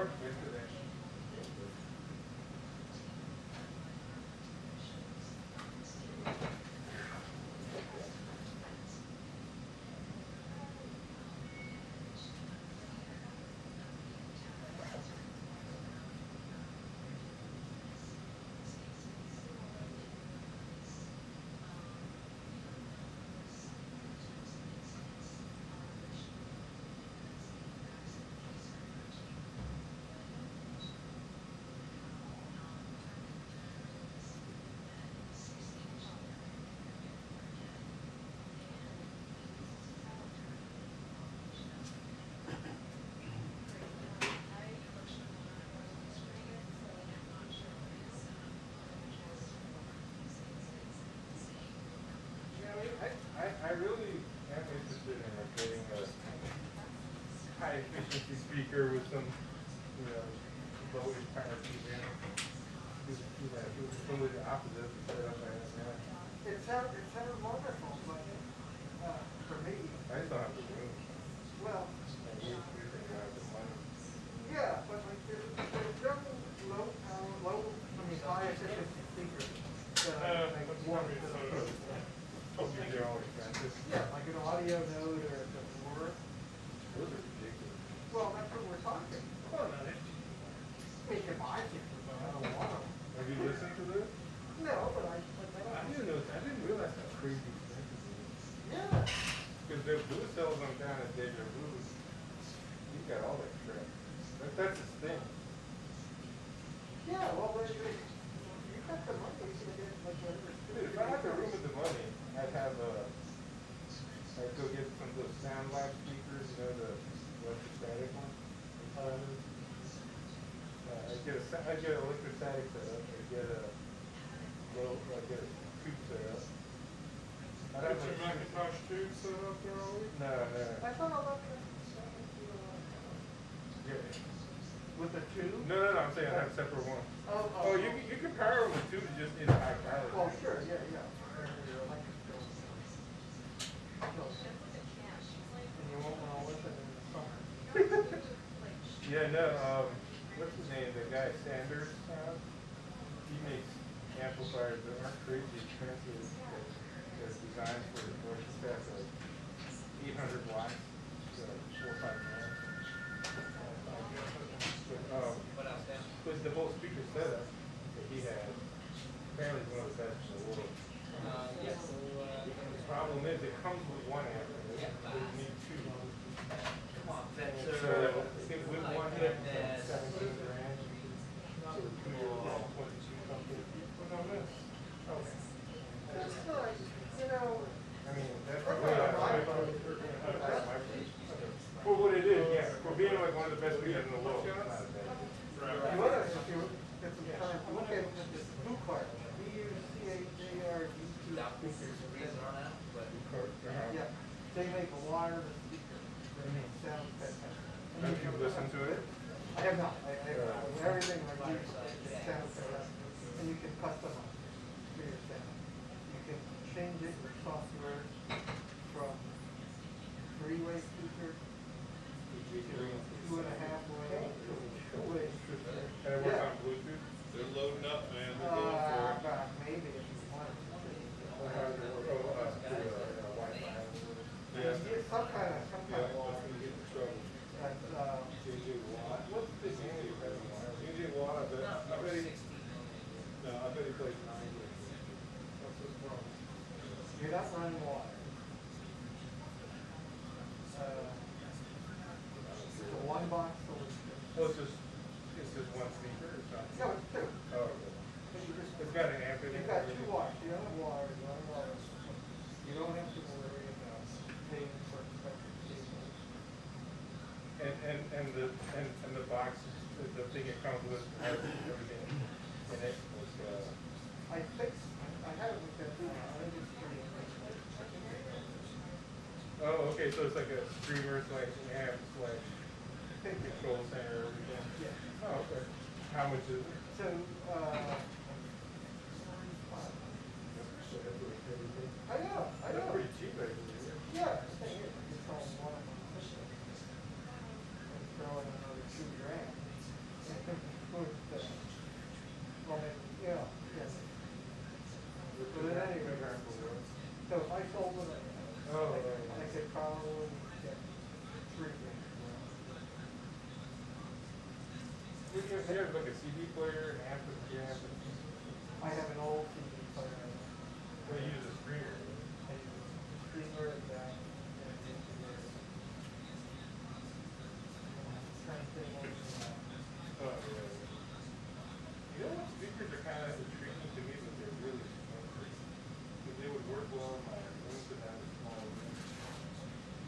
hard to wait for that. I really am interested in getting a high efficiency speaker with some, lowish power PVM. Completely the opposite of the setup I have now. It sounded wonderful, but for me. I just don't have the room. Well. Yeah, but like there's no high efficiency speakers. They're all expensive. Yeah, like an audio node or a Ford. Those are ridiculous. Well, that's what we're talking. Well, no, If I can, but I don't want them. have you listened to this? No, but I didn't realize how crazy expensive it is. Yeah. Because the blue cells I'm down at Deja Vu, he's got all that crap. That's his thing. Yeah, well, you got the money to get like whatever. Dude, if I had the room with the money, I'd go get some of those sound lab speakers, the electrostatic ones. I'd get an electrostatic setup. I'd get a tube setup. I'd have your Macintosh tube set up there already? No. I thought all that. Yeah. With the tube? No, I'm saying I have a separate one. Oh, you can power them with tubes, you just need a high power. Oh, sure, yeah. And you won't want to listen in the summer. Yeah, no, what's his name? The guy Sanders, he makes amplifiers that aren't crazy expensive. They're designed for orchestras, like 800 watts, so 4 or 5 amps. But the whole speaker setup that he had, apparently is one of the best in the world. The problem is it comes with one amp, and you need two. Come on, So I think with one amp, it's like 17 grand. So with two, you're 22 something. What's on this? Okay. That's like, I mean, that's for what it is, yeah. For being like one of the best speakers in the world, it's not bad. you want to, if you get some time to look at this blue card, BUCHARD2 speakers. Yeah, they make a wireless speaker that sounds fantastic. Have you listened to it? I have not. Everything I use, it sounds fantastic. And you can customize for your sound. You can change it with software from 3-way speaker to 2.5-way to 2-way speaker. And it works on Bluetooth? They're loading up, man. They're going for it. Maybe if you want to. Yeah. Some kind of That's when you get in trouble. that's JJ Watt. What's the name of that one? JJ Watt, I bet he plays 9. What's his problem? you're not running water. It's a one-box solution. Well, it's just one speaker or something? No, it's two. Oh, okay. It's got an amp in it. You've got 2 wires. You don't have wires, you don't have wires. You don't have to worry about paying for expensive cables. And the box, the thing it comes with has everything in it. I haven't looked at that. I think it's pretty Oh, okay, so it's like a streamer / amp / control center or everything. Yeah. Oh, okay. How much is it? So, I know. That's pretty cheap, I believe. Yeah, the thing is, you throw one of them and throw in another $2 grand. you have like a CD player, an amp, yeah, I have an old CD player. but you use a streamer. I use a streamer and that. Turntable. Oh, yeah. You know what speakers are kind of intriguing to me, but they're really expensive. Because they would work well in my room to have a small room.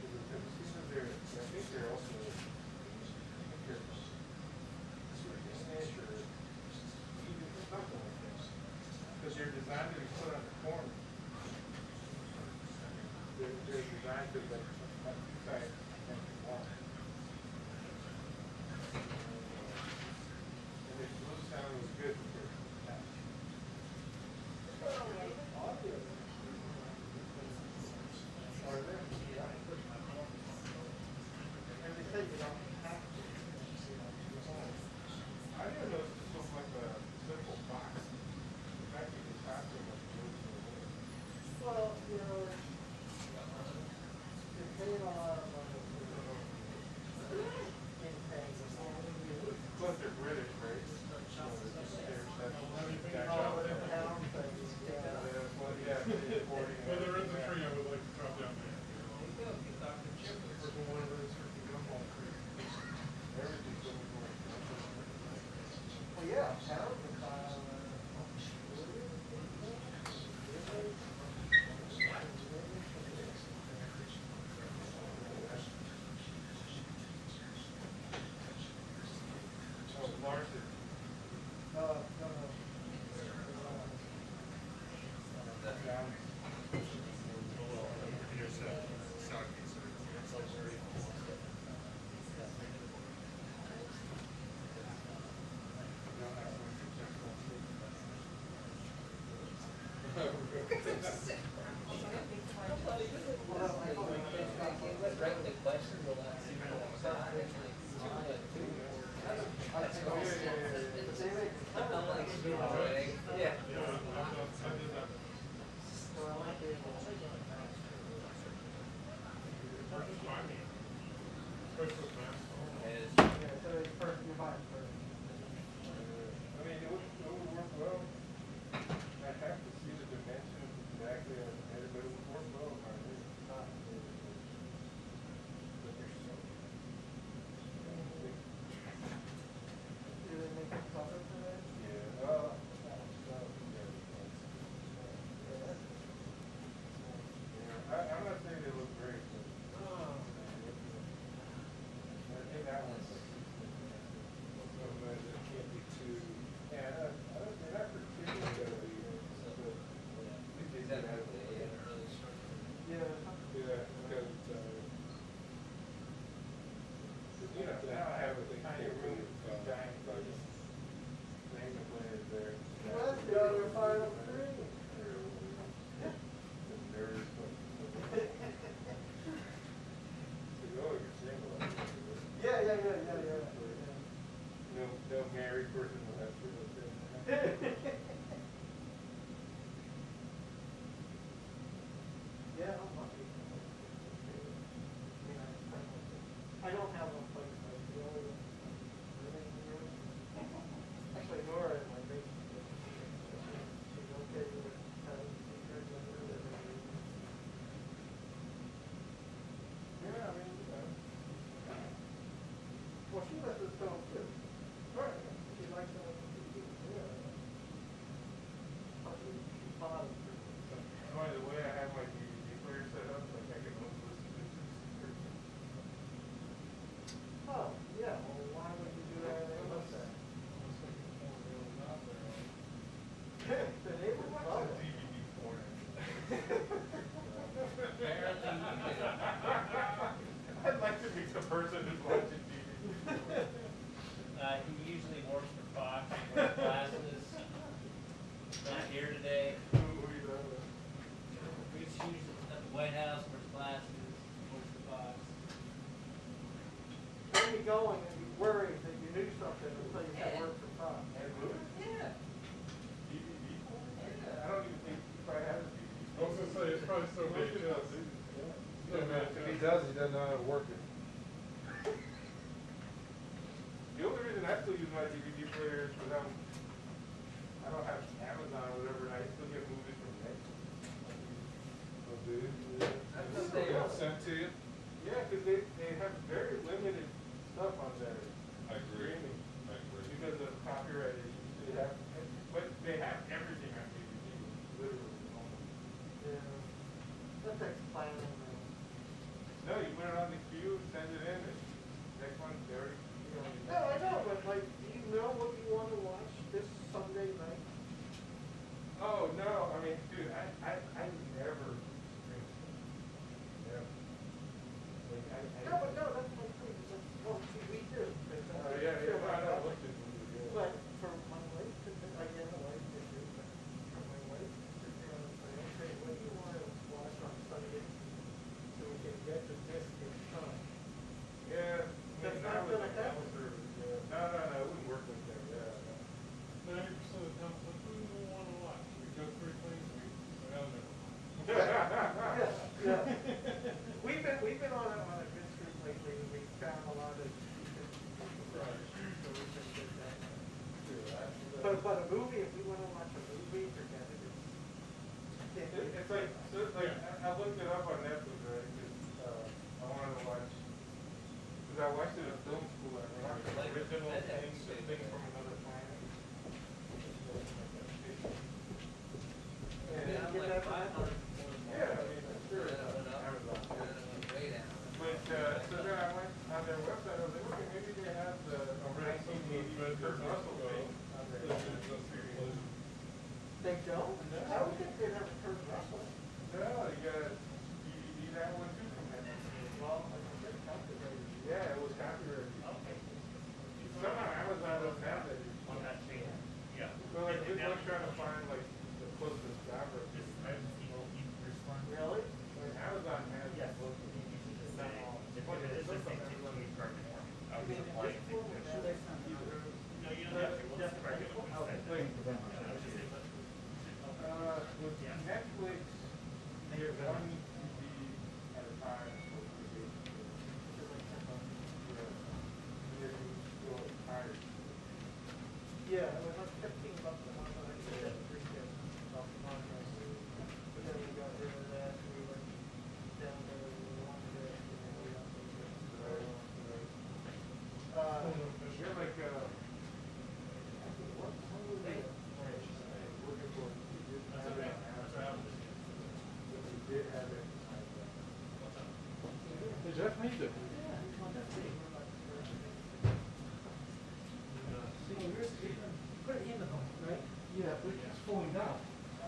Because the speakers there, I think they're also, they're sort of English or even something like that. Because they're designed to be put on the corner. They're designed to like have two sides and one. And they both sound really good with their attached. Are they? And they say you don't have to. I didn't know this was like a simple box. The fact that they pass it like goes to the way. Well, you know, you're paying a lot of money for in things. Plus they're British, right? So they're All the town things, yeah. well, yeah, they're importing. Well, there is a tree I would like to drop down there. For one of those freaking gumball trees. Everything's so much more expensive. Well, yeah, towns are Oh, Larson. no. Down. Here's Psaki, so it's like very I mean, it would work well. I have to see the dimensions exactly as it, but it would work well if I really thought it would. But they're so. Do they make a cover for that? Yeah, well, I'm not saying they look great, but Oh. I think that one's like. So, but it can't be too. Yeah, they're not particularly. Yeah. Yeah, because, you know, now I have a tiny room, giant, like, thing to play is there. Well, that's the other final three. The nerds, but. Oh, you're single. Yeah. No married person will have to look at. Yeah, I'm lucky. I don't have a place like the only living room. Actually, Nora in my basement. She's okay with having speakers in her living room. Yeah, I mean, Well, she lets us film too. right. She likes to listen to TV. Yeah. She's fond of it. By the way, I have my DVD player set up, like I can only listen to this. Oh, yeah, well, why would you do that? What's that? The neighbors love it. DVD porn. I'd like to be the person who's watching TV. He usually works for Fox, wears glasses. Not here today. Who you know? He's usually at the White House, wears glasses, works for Fox. Then you go and you worry that you knew something until you got work for Fox. And Louis? Yeah. DVD porn? I don't even think he probably has a DVD. I was gonna say, it's probably so big. If he does, he doesn't know how to work it. The only reason I still use my DVD players because I don't have Amazon or whatever, and I still get movies from Netflix. Oh, dude. That's They what they got are. sent to you? Yeah, because they have very limited stuff on their I agree. streaming I agree. because of copyright issues. But they have everything on DVD, literally. Yeah. That takes planning, man. No, you put it on the queue, send it in, and next one, they already, you know. No, I know, but like, do you know what you want to watch this Sunday night? Oh, no, I mean, dude, I never stream stuff. Never. Like, No, but no, that's my point. It's like, well, see, we do. Oh, yeah, I know, looked at movies, yeah. But for my wife to, I get a wife to do, but for my wife to sit there and say, okay, what do you want to watch on Sunday? So we can get the disc in time. Yeah. That's I not mean, gonna that happen. was yeah. No, it wouldn't work with them, yeah. 90% of the time, what do you want to watch? We go through things, we don't know. Yeah. We've been on a good streak lately, and we've found a lot of decent Right. so we can get that. But But a movie, if we wanna watch a movie, forget it. it's like, I looked it up on Netflix, right, because, I wanted to watch, because I watched it at film school, I watched the original things from another planet. Yeah, I'm give like that 500. Yeah, I mean, I'm sure it's Went up, Amazon. way down. But, so then I went on their website, I was like, okay, maybe they have the 1980 Kurt Russell thing on there. They don't? I would think they'd have a Kurt Russell. No, you got DVD that one too from that. Well, like I said, copyrighted. Yeah, it was copyrighted. Okay. Somehow Amazon doesn't have that. On that page. Yeah. Well, like, this one's trying to find like the closest genre. Really? Like Amazon has Yes. that book. Not all. Because it is the same thing to correct it for me. I was applying it to this. No, you don't have to, we'll just correct it when we send it. With Netflix, you get one DVD at a time for the day. Yeah. You still tired. Yeah, it was like $15 a month, and I did that $3 a month. But then we got rid of that, we went down to one disc, and then we got some discs. You're like, what was it? Looking for, you did have it on Amazon, but you did have it. Hey, Jeff, how you doing? Put it in the home, right? Yeah, but it's falling down.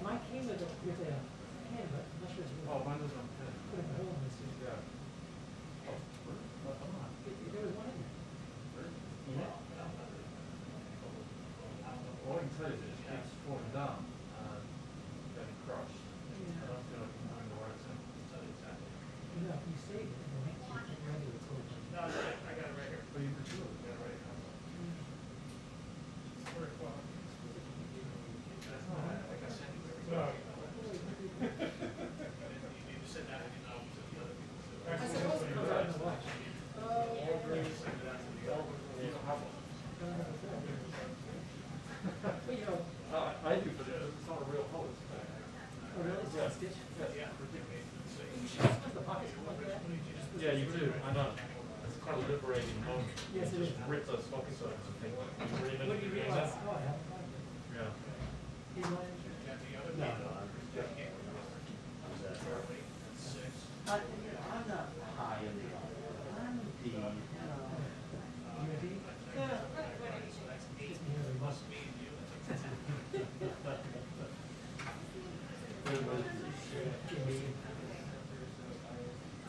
Mine came with a can, but I'm not sure it's. Oh, mine doesn't have Put in the hole in this. Yeah. Oh, where? Come on. There was one in there. Where? Yeah. All I can tell you is it just keeps falling down and getting crushed. I don't feel like I'm doing the right thing. I'll tell you exactly. You know, if you save it, and make sure you get ready to close it. No, I got it right here. But you can do it, yeah, right? Like I said, No. You need to send that, you know, to the other people. I suppose it comes out in the wash. Send it out to the other. you don't have one. But you know, I do, but it's not a real hole. It's oh really, it's a stitch? Yeah. You should just put the pockets like that. Yeah, you do. I know. It's quite a liberating moment. Yes, it is. Just rip those pocket sides and think, really When you realize, oh, I haven't found it. Yeah. He's lying. No. I'm not high in the, I'm the, You a bee? yeah. Kiss me here, must be.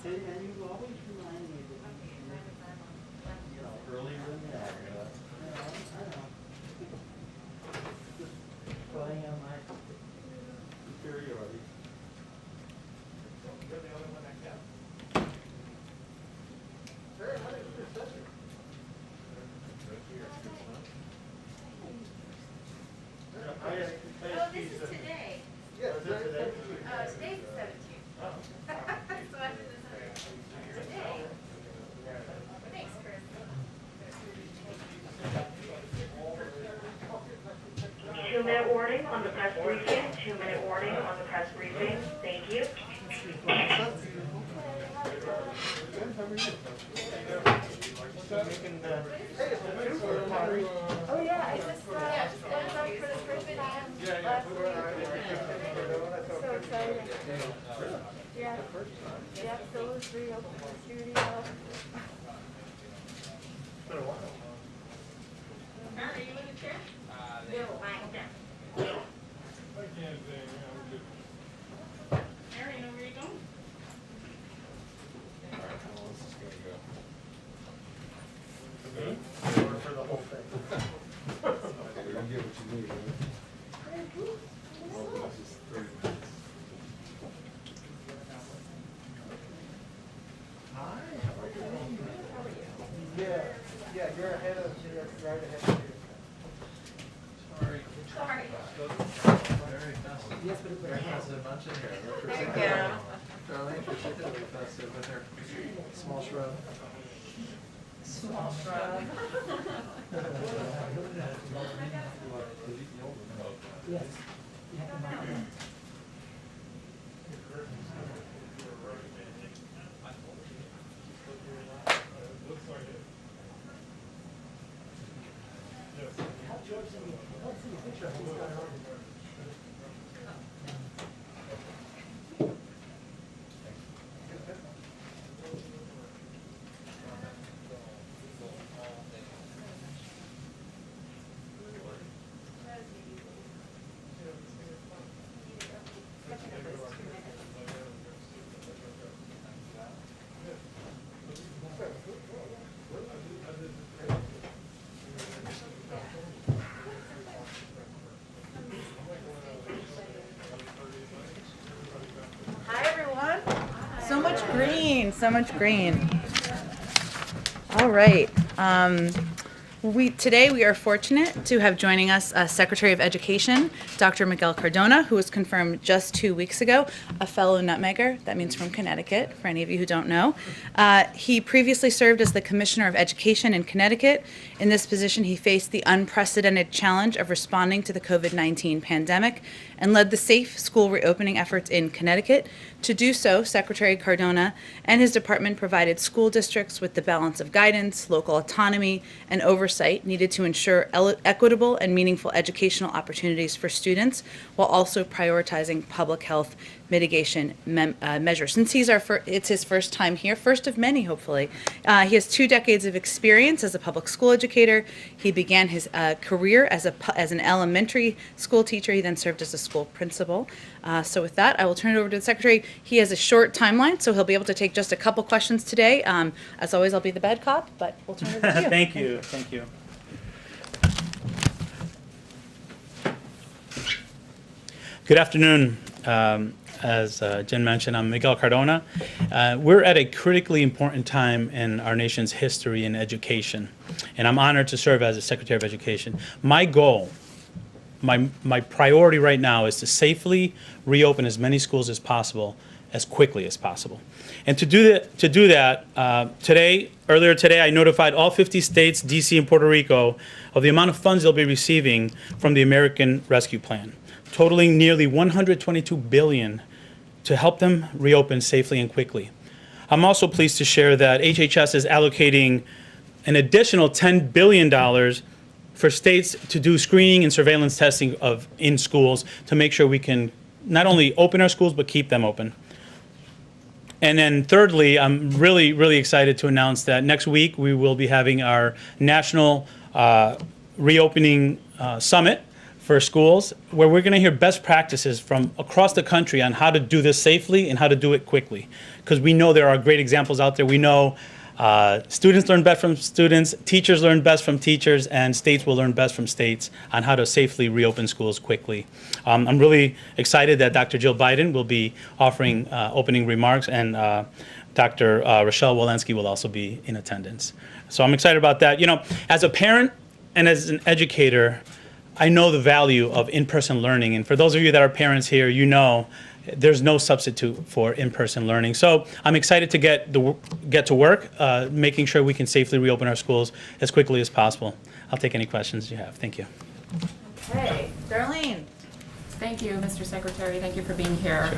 See, and you always remind me that, you know, earlier in that, 2-minute warning on the press briefing. 2-minute warning on the press briefing. Thank you. Oh yeah, I just up for the first time last week. So excited. Yeah. Yeah, so it was reopened the studio. Are you in the chair? No, I can't say, I'm good. Mary, you know where you're going? For the whole thing. You can get what you need, right? Well, this is 30 minutes. Hi. Yeah, yeah, you're ahead of, you're right ahead of you. Sorry. Sorry. Very festive. Yes, but Very festive bunch in here. Thank you. Charlene, particularly festive with her small shrub. Small shrub. yes. You have to mark it. Looks like it. Yes. Have George send me, let's see a picture of what's going on. Hi, everyone. So much green, so much green. All right. Today we are fortunate to have joining us Secretary of Education, Dr. Miguel Cardona, who was confirmed just 2 weeks ago, a fellow nutmegger. That means from Connecticut, for any of you who don't know. He previously served as the Commissioner of Education in Connecticut. In this position, he faced the unprecedented challenge of responding to the COVID-19 pandemic and led the safe school reopening efforts in Connecticut. To do so, Secretary Cardona and his department provided school districts with the balance of guidance, local autonomy, and oversight needed to ensure equitable and meaningful educational opportunities for students, while also prioritizing public health mitigation measures. Since it's his first time here, first of many, hopefully. He has 2 decades of experience as a public school educator. He began his career as an elementary school teacher. He then served as a school principal. So with that, I will turn it over to the Secretary. He has a short timeline, so he'll be able to take just a couple questions today. As always, I'll be the bad cop, but we'll turn it over to you. Thank you. Thank you. Good afternoon. As Jen mentioned, I'm Miguel Cardona. We're at a critically important time in our nation's history in education, and I'm honored to serve as the Secretary of Education. My goal, my priority right now is to safely reopen as many schools as possible, as quickly as possible. And to do that, earlier today, I notified all 50 states, DC, and Puerto Rico of the amount of funds they'll be receiving from the American Rescue Plan, totaling nearly $122 billion to help them reopen safely and quickly. I'm also pleased to share that HHS is allocating an additional $10 billion for states to do screening and surveillance testing in schools to make sure we can not only open our schools, but keep them open. And then thirdly, I'm really, really excited to announce that next week we will be having our national reopening summit for schools, where we're going to hear best practices from across the country on how to do this safely and how to do it quickly. Because we know there are great examples out there. We know students learn best from students, teachers learn best from teachers, and states will learn best from states on how to safely reopen schools quickly. I'm really excited that Dr. Jill Biden will be offering opening remarks, and Dr. Rochelle Walensky will also be in attendance. So I'm excited about that. You know, as a parent and as an educator, I know the value of in-person learning, and for those of you that are parents here, you know there's no substitute for in-person learning. So I'm excited to get to work, making sure we can safely reopen our schools as quickly as possible. I'll take any questions you have. Thank you. Okay, Darlene. Thank you, Mr. Secretary. Thank you for being here.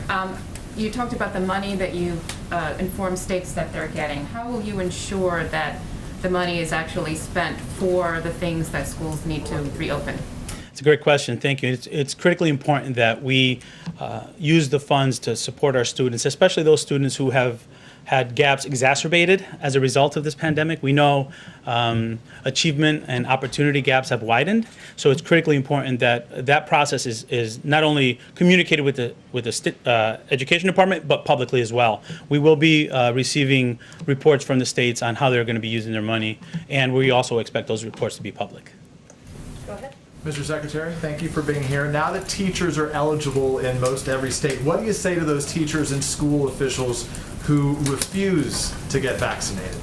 You talked about the money that you informed states that they're getting. How will you ensure that the money is actually spent for the things that schools need to reopen? It's a great question. Thank you. It's critically important that we use the funds to support our students, especially those students who have had gaps exacerbated as a result of this pandemic. We know achievement and opportunity gaps have widened, so it's critically important that that process is not only communicated with the education department, but publicly as well. We will be receiving reports from the states on how they're going to be using their money, and we also expect those reports to be public. Go ahead. Mr. Secretary, thank you for being here. Now that teachers are eligible in most every state, what do you say to those teachers and school officials who refuse to get vaccinated?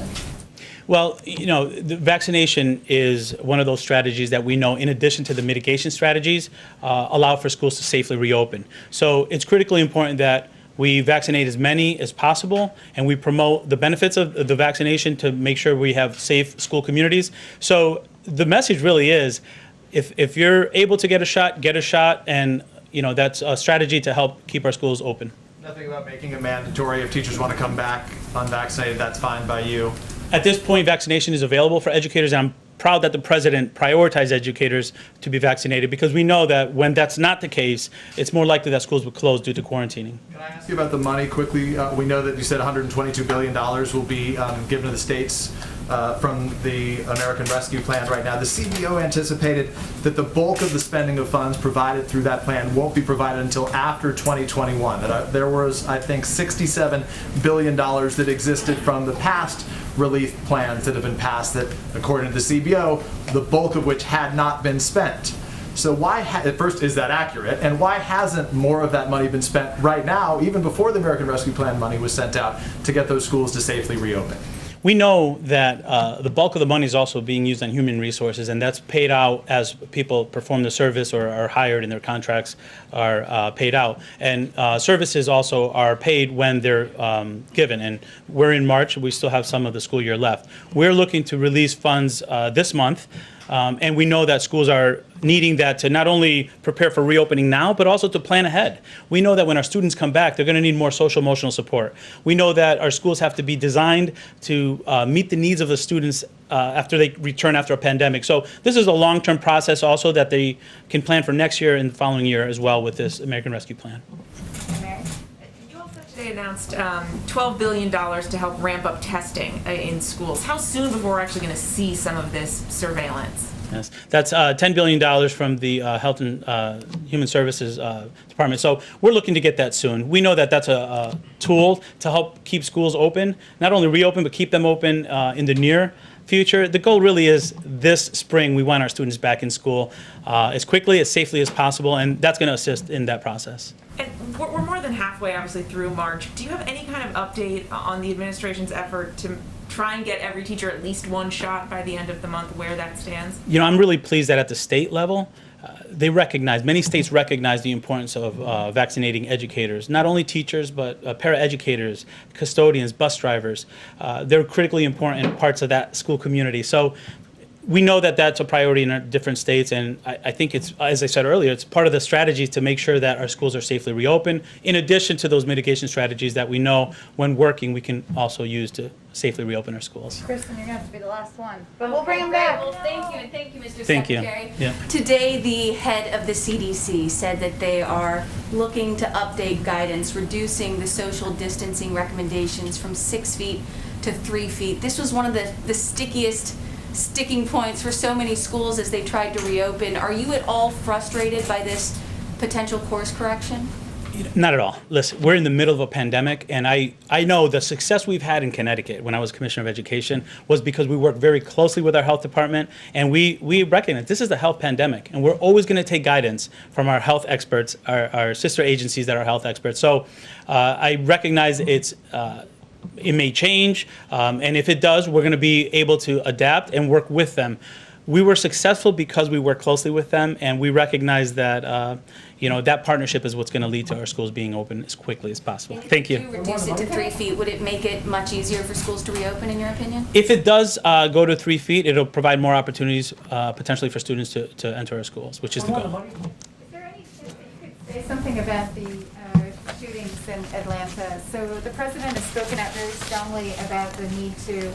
Well, you know, the vaccination is one of those strategies that we know, in addition to the mitigation strategies, allow for schools to safely reopen. So it's critically important that we vaccinate as many as possible, and we promote the benefits of the vaccination to make sure we have safe school communities. So the message really is, if you're able to get a shot, and you know that's a strategy to help keep our schools open. Nothing about making it mandatory. If teachers want to come back unvaccinated, that's fine by you. At this point, vaccination is available for educators, and I'm proud that the president prioritized educators to be vaccinated, because we know that when that's not the case, it's more likely that schools will close due to quarantining. Can I ask you about the money quickly? We know that you said $122 billion will be given to the states from the American Rescue Plan right now. The CBO anticipated that the bulk of the spending of funds provided through that plan won't be provided until after 2021. That there was, I think, $67 billion that existed from the past relief plans that have been passed that, according to the CBO, the bulk of which had not been spent. So why, at first, is that accurate? And why hasn't more of that money been spent right now, even before the American Rescue Plan money was sent out, to get those schools to safely reopen? We know that the bulk of the money is also being used on human resources, and that's paid out as people perform the service or are hired and their contracts are paid out. And services also are paid when they're given. And we're in March, we still have some of the school year left. We're looking to release funds this month, and we know that schools are needing that to not only prepare for reopening now, but also to plan ahead. We know that when our students come back, they're going to need more social emotional support. We know that our schools have to be designed to meet the needs of the students after they return after a pandemic. So this is a long-term process also that they can plan for next year and the following year as well with this American Rescue Plan. You also today announced $12 billion to help ramp up testing in schools. How soon before we're actually going to see some of this surveillance? Yes, that's $10 billion from the Health and Human Services Department. So we're looking to get that soon. We know that that's a tool to help keep schools open, not only reopen, but keep them open in the near future. The goal really is this spring, we want our students back in school as quickly, as safely as possible, and that's going to assist in that process. And we're more than halfway, obviously, through March. Do you have any kind of update on the administration's effort to try and get every teacher at least one shot by the end of the month, where that stands? You know, I'm really pleased that at the state level, many states recognize the importance of vaccinating educators, not only teachers, but paraeducators, custodians, bus drivers. They're critically important parts of that school community. So we know that that's a priority in our different states, and I think it's, as I said earlier, it's part of the strategy to make sure that our schools are safely reopened, in addition to those mitigation strategies that we know, when working, we can also use to safely reopen our schools. Kristen, you're going to have to be the last one, but we'll bring him back. Well, thank you, and thank you, Mr. Thank you. Secretary. Yeah. Today, the head of the CDC said that they are looking to update guidance, reducing the social distancing recommendations from 6 feet to 3 feet. This was one of the sticking points for so many schools as they tried to reopen. Are you at all frustrated by this potential course correction? Not at all. Listen, we're in the middle of a pandemic, and I know the success we've had in Connecticut when I was Commissioner of Education was because we worked very closely with our health department, and we recognize this is a health pandemic, and we're always going to take guidance from our health experts, our sister agencies that are health experts. So I recognize it may change, and if it does, we're going to be able to adapt and work with them. We were successful because we work closely with them, and we recognize that, that partnership is what's going to lead to our schools being open as quickly as possible. Thank you. If you reduce it to 3 feet, would it make it much easier for schools to reopen, in your opinion? If it does go to 3 feet, it'll provide more opportunities potentially for students to enter our schools, which is the goal. Is there any chance that you could say something about the shootings in Atlanta? So the president has spoken out very strongly about the need to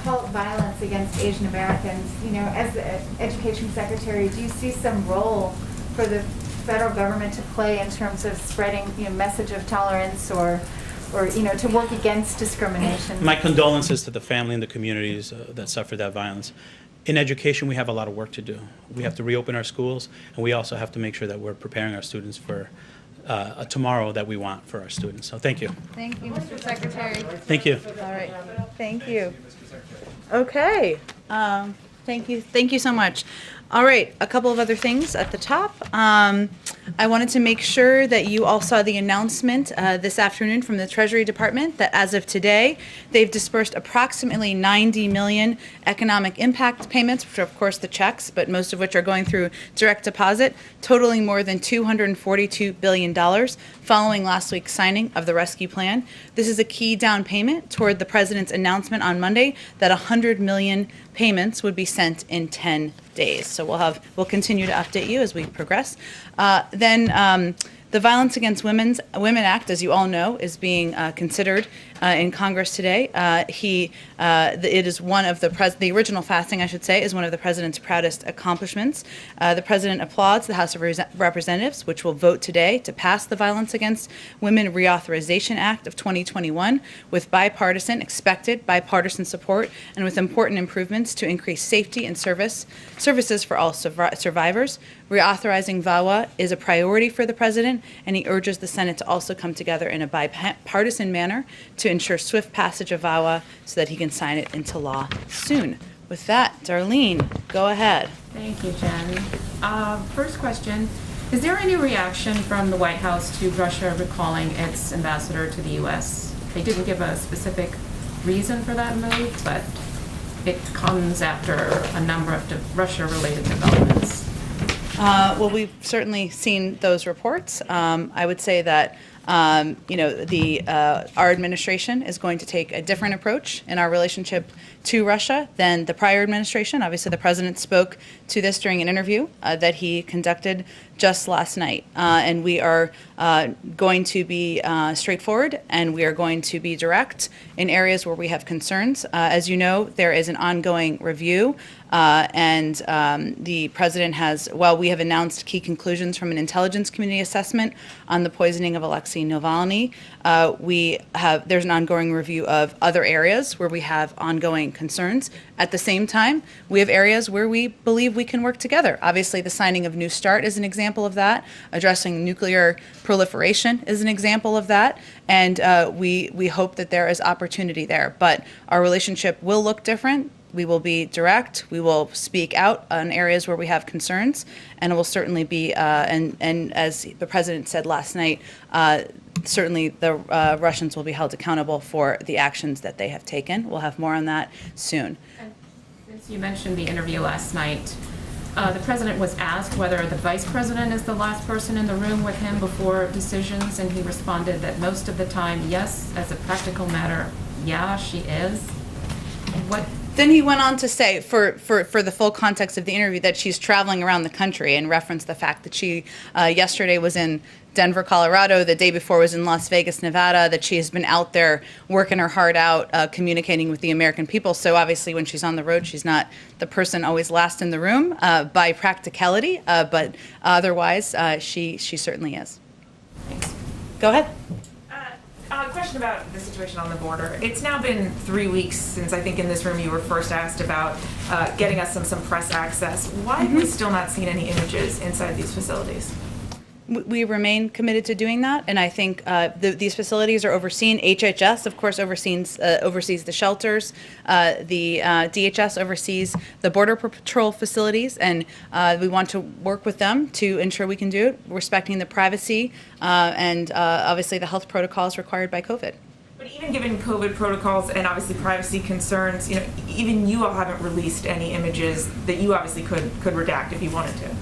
halt violence against Asian Americans. As the education secretary, do you see some role for the federal government to play in terms of spreading, message of tolerance or to work against discrimination? My condolences to the family and the communities that suffered that violence. In education, we have a lot of work to do. We have to reopen our schools, and we also have to make sure that we're preparing our students for a tomorrow that we want for our students. So thank you. Thank you, Mr. Secretary. Thank you. All right. Thank you. Okay. Thank you so much. All right, a couple of other things at the top. I wanted to make sure that you all saw the announcement this afternoon from the Treasury Department that as of today, they've dispersed approximately 90 million economic impact payments, which are of course the checks, but most of which are going through direct deposit, totaling more than $242 billion following last week's signing of the rescue plan. This is a key down payment toward the president's announcement on Monday that 100 million payments would be sent in 10 days. So we'll continue to update you as we progress. Then the Violence Against Women Act, as you all know, is being considered in Congress today. It is one of the original fasting, I should say, is one of the president's proudest accomplishments. The president applauds the House of Representatives, which will vote today to pass the Violence Against Women Reauthorization Act of 2021 with expected bipartisan support, and with important improvements to increase safety and services for all survivors. Reauthorizing VAWA is a priority for the president, and he urges the Senate to also come together in a bipartisan manner to ensure swift passage of VAWA so that he can sign it into law soon. With that, Darlene, go ahead. Thank you, Jen. First question, is there any reaction from the White House to Russia recalling its ambassador to the U.S.? They didn't give a specific reason for that move, but it comes after a number of Russia-related developments. Well, we've certainly seen those reports. I would say that our administration is going to take a different approach in our relationship to Russia than the prior administration. Obviously, the president spoke to this during an interview that he conducted just last night. And we are going to be straightforward, and we are going to be direct in areas where we have concerns. As you know, there is an ongoing review, and the president has, while we have announced key conclusions from an intelligence community assessment on the poisoning of Alexei Navalny, there's an ongoing review of other areas where we have ongoing concerns. At the same time, we have areas where we believe we can work together. Obviously, the signing of New START is an example of that. Addressing nuclear proliferation is an example of that. And we hope that there is opportunity there. But our relationship will look different. We will be direct. We will speak out on areas where we have concerns. And it will certainly be, and as the president said last night, certainly the Russians will be held accountable for the actions that they have taken. We'll have more on that soon. And since you mentioned the interview last night, the president was asked whether the vice president is the last person in the room with him before decisions, and he responded that most of the time, yes, as a practical matter, yeah, she is. Then he went on to say, for the full context of the interview, that she's traveling around the country, and referenced the fact that she yesterday was in Denver, Colorado, the day before was in Las Vegas, Nevada, that she has been out there working her heart out, communicating with the American people. So obviously when she's on the road, she's not the person always last in the room by practicality, but otherwise she certainly is. Thanks. Go ahead. A question about the situation on the border. It's now been 3 weeks since I think in this room you were first asked about getting us some press access. Why have we still not seen any images inside these facilities? We remain committed to doing that, and I think these facilities are overseen. HHS, of course, oversees the shelters. The DHS oversees the Border Patrol facilities, and we want to work with them to ensure we can do it, respecting the privacy and obviously the health protocols required by COVID. But But even given COVID protocols and obviously privacy concerns, you know, even you all haven't released any images that you obviously could redact if you wanted to.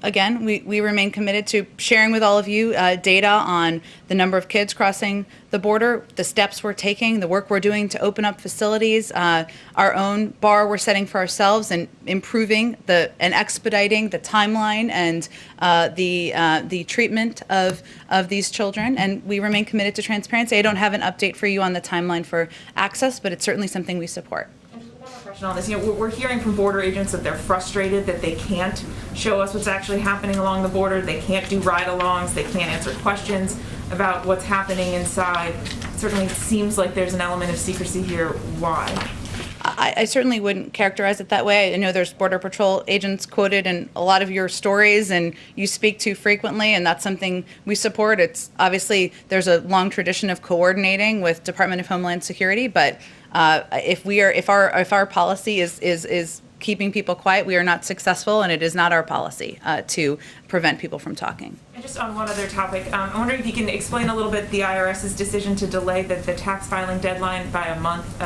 Again, we remain committed to sharing with all of you data on the number of kids crossing the border, the steps we're taking, the work we're doing to open up facilities, our own bar we're setting for ourselves, and improving and expediting the timeline and the treatment of these children. And we remain committed to transparency. I don't have an update for you on the timeline for access, but it's certainly something we support. On this, you know, we're hearing from border agents that they're frustrated that they can't show us what's actually happening along the border. They can't do ride-alongs. They can't answer questions about what's happening inside. It certainly seems like there's an element of secrecy here. Why? I certainly wouldn't characterize it that way. I know there's Border Patrol agents quoted in a lot of your stories, and you speak to frequently, and that's something we support. It's obviously there's a long tradition of coordinating with Department of Homeland Security, but if our policy is keeping people quiet, we are not successful, and it is not our policy to prevent people from talking. And just on one other topic, I'm wondering if you can explain a little bit the IRS's decision to delay the tax filing deadline by a month.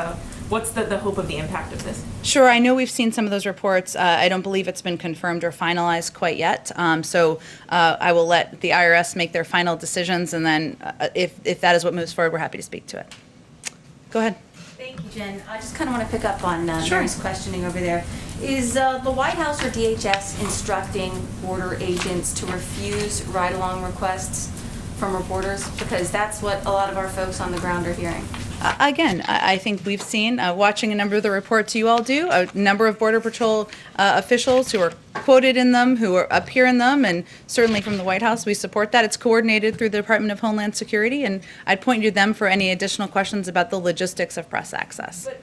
What's the hope of the impact of this? Sure, I know we've seen some of those reports. I don't believe it's been confirmed or finalized quite yet. So I will let the IRS make their final decisions, and then if that is what moves forward, we're happy to speak to it. Go ahead. Thank you, Jen. I just kind of want to pick up on Sure. Mary's questioning over there. Is the White House or DHS instructing border agents to refuse ride-along requests from reporters? Because that's what a lot of our folks on the ground are hearing. Again, I think we've seen, watching a number of the reports you all do, a number of Border Patrol officials who are quoted in them, who appear in them, and certainly from the White House, we support that. It's coordinated through the Department of Homeland Security, and I'd point you to them for any additional questions about the logistics of press access. But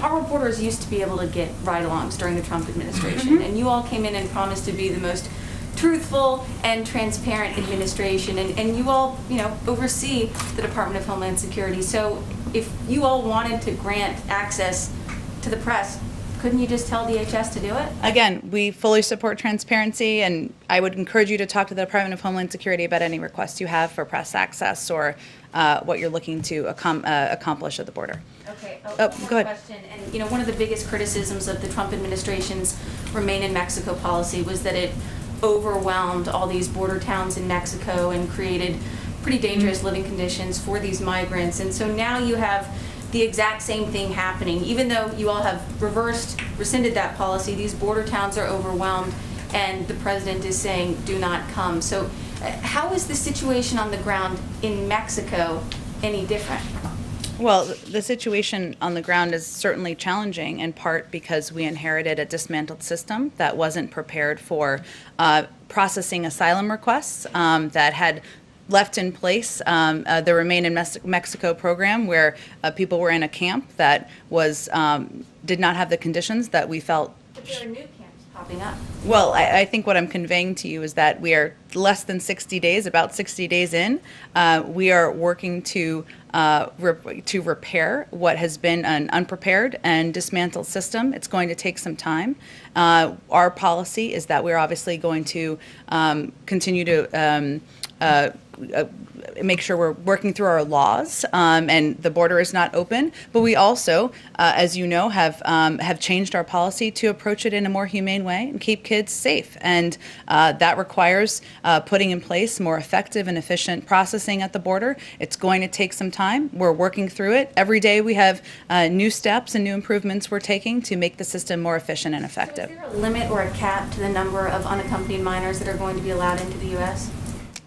our reporters used to be able to get ride-alongs during the Trump administration, and you all came in and promised to be the most truthful and transparent administration, and you all, oversee the Department of Homeland Security. So if you all wanted to grant access to the press, couldn't you just tell DHS to do it? Again, we fully support transparency, and I would encourage you to talk to the Department of Homeland Security about any requests you have for press access or what you're looking to accomplish at the border. Okay. Go ahead. Question. And one of the biggest criticisms of the Trump administration's Remain in Mexico policy was that it overwhelmed all these border towns in Mexico and created pretty dangerous living conditions for these migrants. And so now you have the exact same thing happening. Even though you all have rescinded that policy, these border towns are overwhelmed, and the president is saying, do not come. So how is the situation on the ground in Mexico any different? Well, the situation on the ground is certainly challenging, in part because we inherited a dismantled system that wasn't prepared for processing asylum requests, that had left in place the Remain in Mexico program, where people were in a camp that was did not have the conditions that we felt. But there are new camps popping up. Well, I think what I'm conveying to you is that we are less than 60 days, about 60 days in. We are working to repair what has been an unprepared and dismantled system. It's going to take some time. Our policy is that we're obviously going to continue to make sure we're working through our laws, and the border is not open. But we also, as you know, have changed our policy to approach it in a more humane way and keep kids safe. And that requires putting in place more effective and efficient processing at the border. It's going to take some time. We're working through it. Every day we have new steps and new improvements we're taking to make the system more efficient and effective. So is there a limit or a cap to the number of unaccompanied minors that are going to be allowed into the U.S.?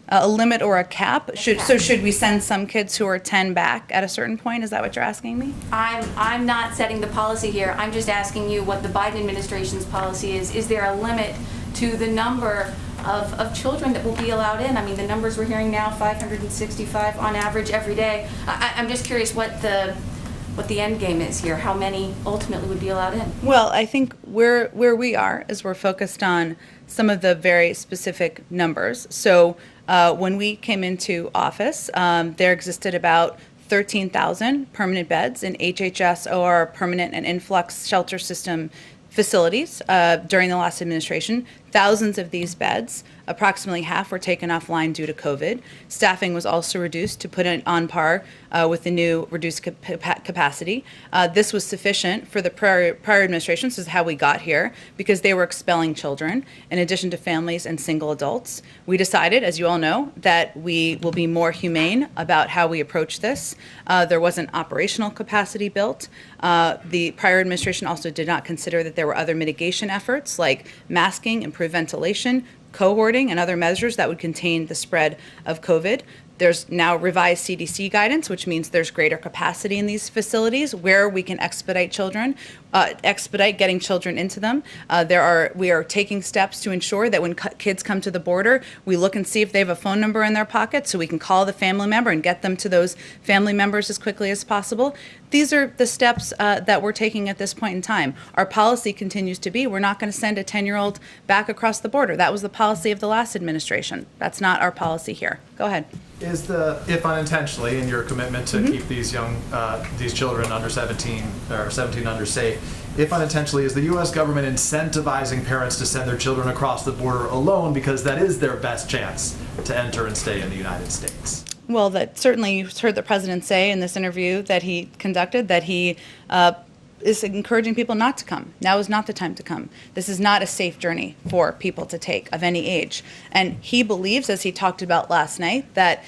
A limit or a cap? So should we send some kids who are 10 back at a certain point? Is that what you're asking me? I'm not setting the policy here. I'm just asking you what the Biden administration's policy is. Is there a limit to the number of children that will be allowed in? I mean, the numbers we're hearing now, 565 on average every day. I'm just curious what the end game is here. How many ultimately would be allowed in? Well, I think where we are is we're focused on some of the very specific numbers. So when we came into office, there existed about 13,000 permanent beds in HHS, OR, permanent and influx shelter system facilities during the last administration. Thousands of these beds, approximately half, were taken offline due to COVID. Staffing was also reduced to put it on par with the new reduced capacity. This was sufficient for the prior administration. This is how we got here, because they were expelling children in addition to families and single adults. We decided, as you all know, that we will be more humane about how we approach this. There wasn't operational capacity built. The prior administration also did not consider that there were other mitigation efforts like masking, improved ventilation, cohorting, and other measures that would contain the spread of COVID. There's now revised CDC guidance, which means there's greater capacity in these facilities where we can expedite getting children into them. We are taking steps to ensure that when kids come to the border, we look and see if they have a phone number in their pocket so we can call the family member and get them to those family members as quickly as possible. These are the steps that we're taking at this point in time. Our policy continues to be, we're not going to send a 10-year-old back across the border. That was the policy of the last administration. That's not our policy here. Go ahead. Is if unintentionally, in your commitment to keep these children under 17 or 17 under safe, if unintentionally, is the U.S. government incentivizing parents to send their children across the border alone because that is their best chance to enter and stay in the United States? Well, that certainly you heard the president say in this interview that he conducted that he is encouraging people not to come. Now is not the time to come. This is not a safe journey for people to take of any age. And he believes, as he talked about last night, that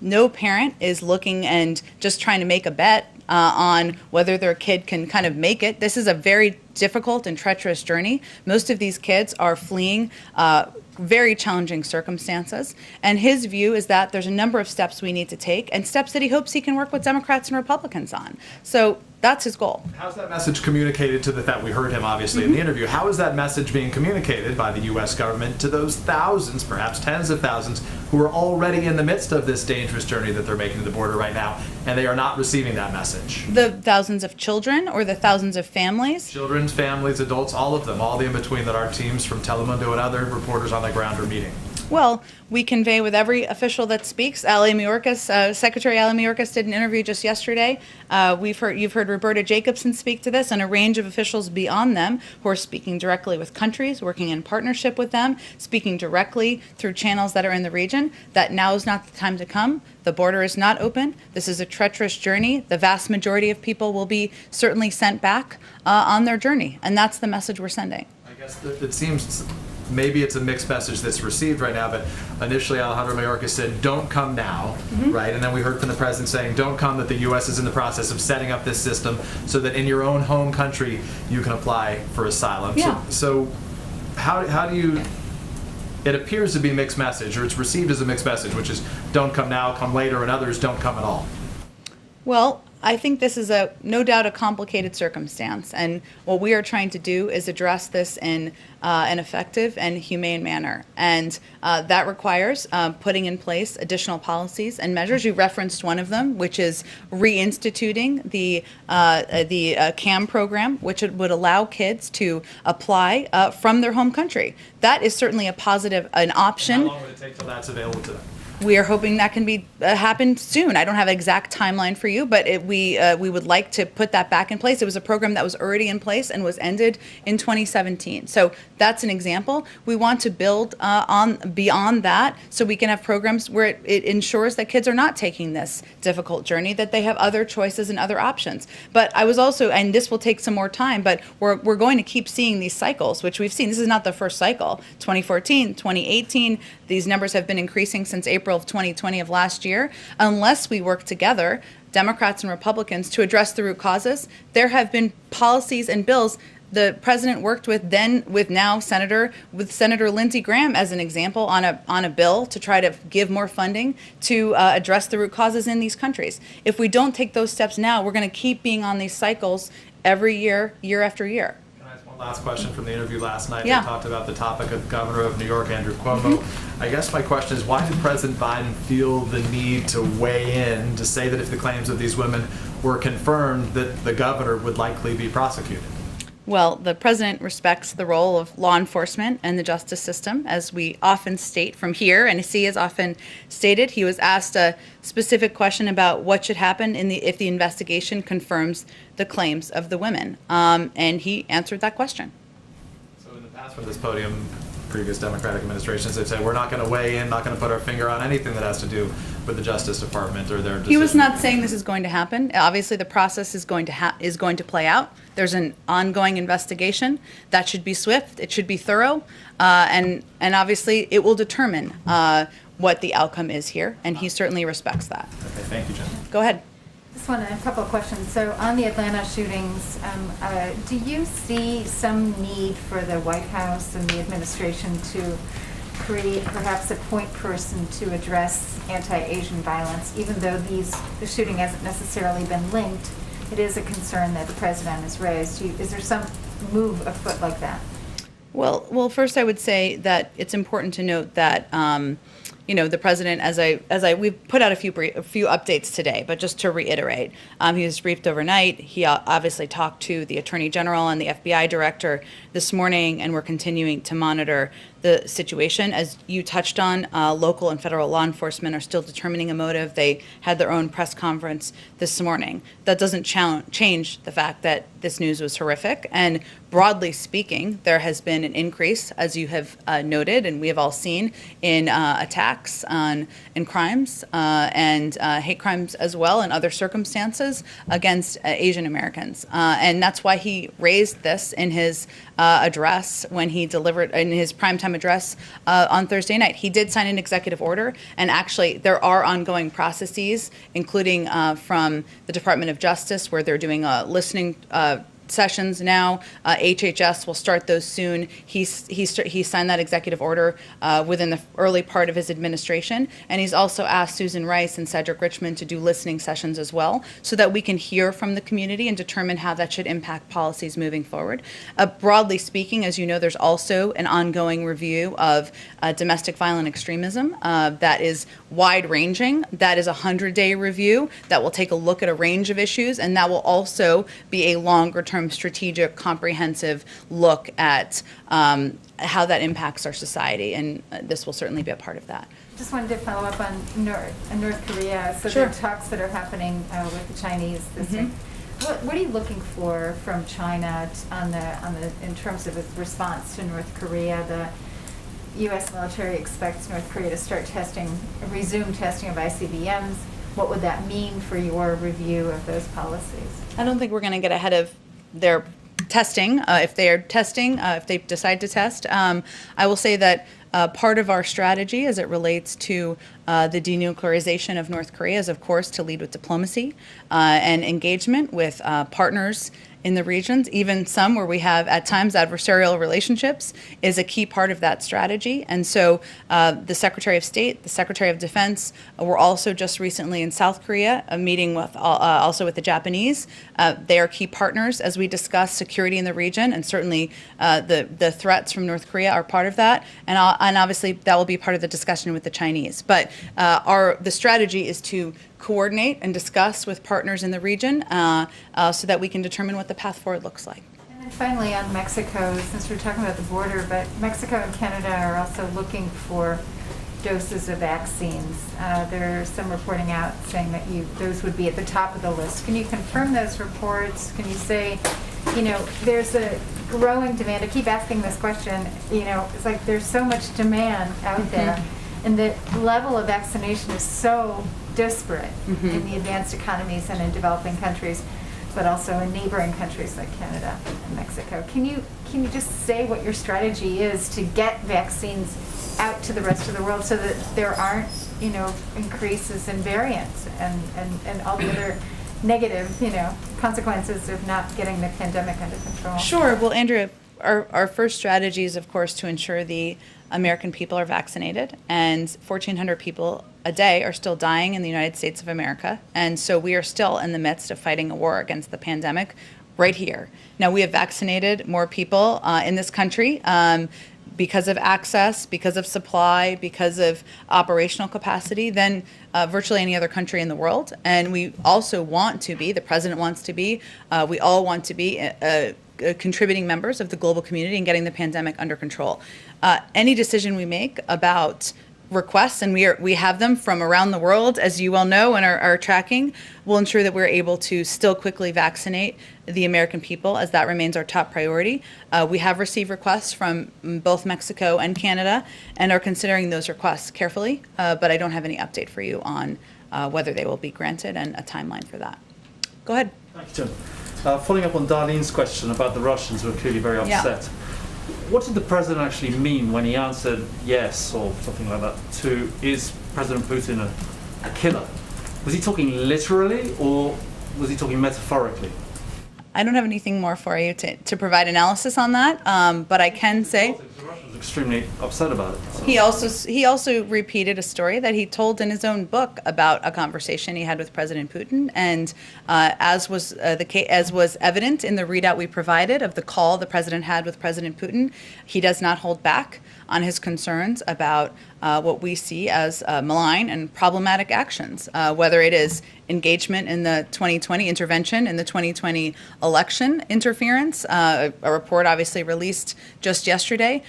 no parent is looking and just trying to make a bet on whether their kid can kind of make it. This is a very difficult and treacherous journey. Most of these kids are fleeing very challenging circumstances. And his view is that there's a number of steps we need to take and steps that he hopes he can work with Democrats and Republicans on. So that's his goal. How's that message communicated to we heard him obviously in the interview, how is that message being communicated by the U.S. government to those thousands, perhaps tens of thousands, who are already in the midst of this dangerous journey that they're making to the border right now, and they are not receiving that message? The thousands of children or the thousands of families? Children, families, adults, all of them, all the in-between that our teams from Telemundo and other reporters on the ground are meeting. Well, we convey with every official that speaks. Secretary Ali Mayorkas did an interview just yesterday. You've heard Roberta Jacobson speak to this, and a range of officials beyond them who are speaking directly with countries, working in partnership with them, speaking directly through channels that are in the region, that now is not the time to come. The border is not open. This is a treacherous journey. The vast majority of people will be certainly sent back on their journey, and that's the message we're sending. I guess it seems maybe it's a mixed message that's received right now, but initially Alejandro Mayorkas said, don't come now, right? And then we heard from the president saying, don't come, that the U.S. is in the process of setting up this system so that in your own home country you can apply for asylum. Yeah. So how do you, it appears to be a mixed message, or it's received as a mixed message, which is don't come now, come later, and others don't come at all. Well, I think this is no doubt a complicated circumstance, and what we are trying to do is address this in an effective and humane manner, and that requires putting in place additional policies and measures. You referenced one of them, which is reinstituting the CAM program, which would allow kids to apply from their home country. That is certainly a positive, an option. And how long would it take till that's available to them? We are hoping that can be happen soon. I don't have an exact timeline for you, but we would like to put that back in place. It was a program that was already in place and was ended in 2017. So that's an example. We want to build on beyond that, so we can have programs where it ensures that kids are not taking this difficult journey, that they have other choices and other options. But I was also, and this will take some more time, but we're going to keep seeing these cycles, which we've seen. This is not the first cycle. 2014, 2018, these numbers have been increasing since April of 2020 of last year. Unless we work together, Democrats and Republicans, to address the root causes, there have been policies and bills the president worked with Senator Lindsey Graham as an example on a bill to try to give more funding to address the root causes in these countries. If we don't take those steps now, we're going to keep being on these cycles every year, year after year. Last question from the interview last night. Yeah. We talked about the topic of the governor of New York, Andrew Cuomo. I guess my question is, why did President Biden feel the need to weigh in to say that if the claims of these women were confirmed, that the governor would likely be prosecuted? Well, the president respects the role of law enforcement and the justice system, as we often state from here, and as he has often stated. He was asked a specific question about what should happen if the investigation confirms the claims of the women, and he answered that question. So in the past from this podium, previous Democratic administrations, they've said, we're not going to weigh in, not going to put our finger on anything that has to do with the Justice Department or their decision. He was not saying this is going to happen. Obviously, the process is going to play out. There's an ongoing investigation that should be swift. It should be thorough, and obviously, it will determine what the outcome is here. And he certainly respects that. Okay, thank you, Jen. Go ahead. Just want a couple of questions. So on the Atlanta shootings, do you see some need for the White House and the administration to create perhaps a point person to address anti-Asian violence, even though the shooting hasn't necessarily been linked? It is a concern that the president has raised. Is there some move afoot like that? Well, first I would say that it's important to note that the president, we've put out a few updates today, but just to reiterate, he was briefed overnight. He obviously talked to the Attorney General and the FBI Director this morning, and we're continuing to monitor the situation. As you touched on, local and federal law enforcement are still determining a motive. They had their own press conference this morning. That doesn't change the fact that this news was horrific, and broadly speaking, there has been an increase, as you have noted, and we have all seen, in attacks and crimes and hate crimes as well, and other circumstances against Asian Americans. And that's why he raised this in his address when he delivered in his primetime address on Thursday night. He did sign an executive order, and actually there are ongoing processes, including from the Department of Justice, where they're doing listening sessions now. HHS will start those soon. He signed that executive order within the early part of his administration, and he's also asked Susan Rice and Cedric Richmond to do listening sessions as well, so that we can hear from the community and determine how that should impact policies moving forward. Broadly speaking, as you know, there's also an ongoing review of domestic violent extremism that is wide-ranging. That is a 100-day review that will take a look at a range of issues, and that will also be a longer-term strategic, comprehensive look at how that impacts our society, and this will certainly be a part of that. Just wanted to follow up on North Korea. So Sure. there are talks that are happening with the Chinese this week. What are you looking for from China in terms of its response to North Korea? The U.S. military expects North Korea to resume testing of ICBMs. What would that mean for your review of those policies? I don't think we're going to get ahead of their testing. If they decide to test, I will say that part of our strategy as it relates to the denuclearization of North Korea is, of course, to lead with diplomacy and engagement with partners in the regions, even some where we have at times adversarial relationships, is a key part of that strategy. And so the Secretary of State, the Secretary of Defense were also just recently in South Korea, a meeting with also with the Japanese. They are key partners as we discuss security in the region, and certainly the threats from North Korea are part of that. And obviously that will be part of the discussion with the Chinese. But the strategy is to coordinate and discuss with partners in the region so that we can determine what the path forward looks like. And then finally on Mexico, since we're talking about the border, but Mexico and Canada are also looking for doses of vaccines. There's some reporting out saying that those would be at the top of the list. Can you confirm those reports? Can you say, there's a growing demand? I keep asking this question, it's like there's so much demand out there, and the level of vaccination is so disparate in the advanced economies and in developing countries, but also in neighboring countries like Canada and Mexico. Can you just say what your strategy is to get vaccines out to the rest of the world so that there aren't, increases in variants and all the other negative, consequences of not getting the pandemic under control? Sure. Well, Andrea, our first strategy is, of course, to ensure the American people are vaccinated, and 1,400 people a day are still dying in the United States of America. And so we are still in the midst of fighting a war against the pandemic right here. Now, we have vaccinated more people in this country because of access, because of supply, because of operational capacity than virtually any other country in the world. And we also want to be, the president wants to be, we all want to be contributing members of the global community in getting the pandemic under control. Any decision we make about requests, and we have them from around the world, as you well know, and are tracking, will ensure that we're able to still quickly vaccinate the American people, as that remains our top priority. We have received requests from both Mexico and Canada and are considering those requests carefully, but I don't have any update for you on whether they will be granted and a timeline for that. Go ahead. Thank you, Jim. Following up on Darlene's question about the Russians who are clearly very upset. What did the president actually mean when he answered yes or something like that to, is President Putin a killer? Was he talking literally or was he talking metaphorically? I don't have anything more for you to provide analysis on that, but I can say The Russians are extremely upset about it. So. he also repeated a story that he told in his own book about a conversation he had with President Putin, and as was evident in the readout we provided of the call the president had with President Putin, he does not hold back on his concerns about what we see as malign and problematic actions, whether it is engagement in the 2020 intervention in the 2020 election interference, a report obviously released just yesterday,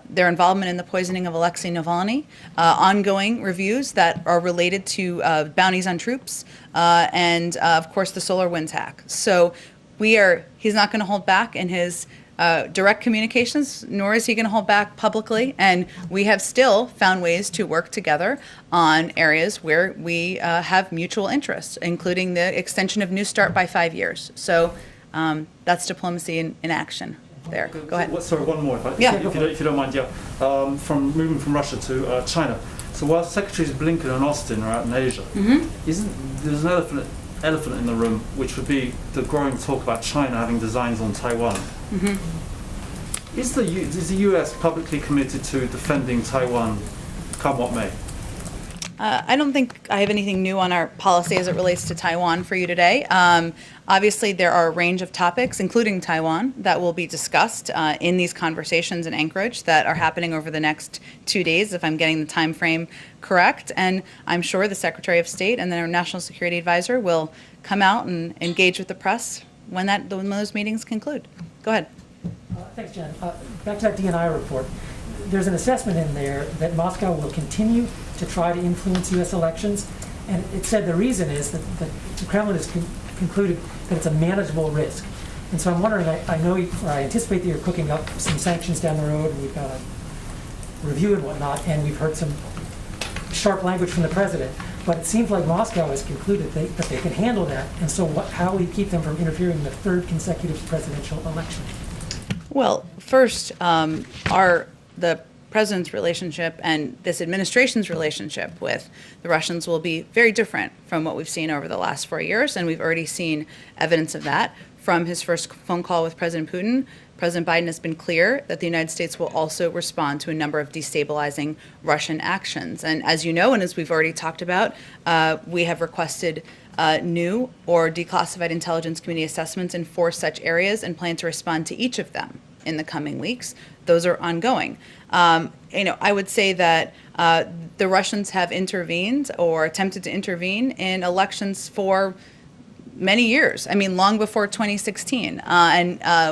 their involvement in the poisoning of Alexei Navalny, ongoing reviews that are related to bounties on troops, and of course the SolarWinds hack. So he's not going to hold back in his direct communications, nor is he going to hold back publicly. And we have still found ways to work together on areas where we have mutual interests, including the extension of New START by 5 years. So that's diplomacy in action there. Go ahead. Sorry, one more, if you don't mind, from moving from Russia to China. So while Secretaries Blinken and Austin are out in Asia, there's an elephant in the room, which would be the growing talk about China having designs on Taiwan. Is the US publicly committed to defending Taiwan, come what may? I don't think I have anything new on our policy as it relates to Taiwan for you today. Obviously, there are a range of topics, including Taiwan, that will be discussed in these conversations in Anchorage that are happening over the next 2 days, if I'm getting the time frame correct. And I'm sure the Secretary of State and their National Security Advisor will come out and engage with the press when those meetings conclude. Go ahead. Thanks, Jen. Back to that DNI report. There's an assessment in there that Moscow will continue to try to influence U.S. elections, and it said the reason is that the Kremlin has concluded that it's a manageable risk. And so I'm wondering, I anticipate that you're cooking up some sanctions down the road, and we've got a review and whatnot, and we've heard some sharp language from the president, but it seems like Moscow has concluded that they can handle that, and so how will you keep them from interfering in the third consecutive presidential election? Well, first, the president's relationship and this administration's relationship with the Russians will be very different from what we've seen over the last 4 years, and we've already seen evidence of that from his first phone call with President Putin. President Biden has been clear that the United States will also respond to a number of destabilizing Russian actions. And as you know, and as we've already talked about, we have requested new or declassified intelligence community assessments in 4 such areas and plan to respond to each of them in the coming weeks. Those are ongoing. I would say that the Russians have intervened or attempted to intervene in elections for many years. I mean, long before 2016.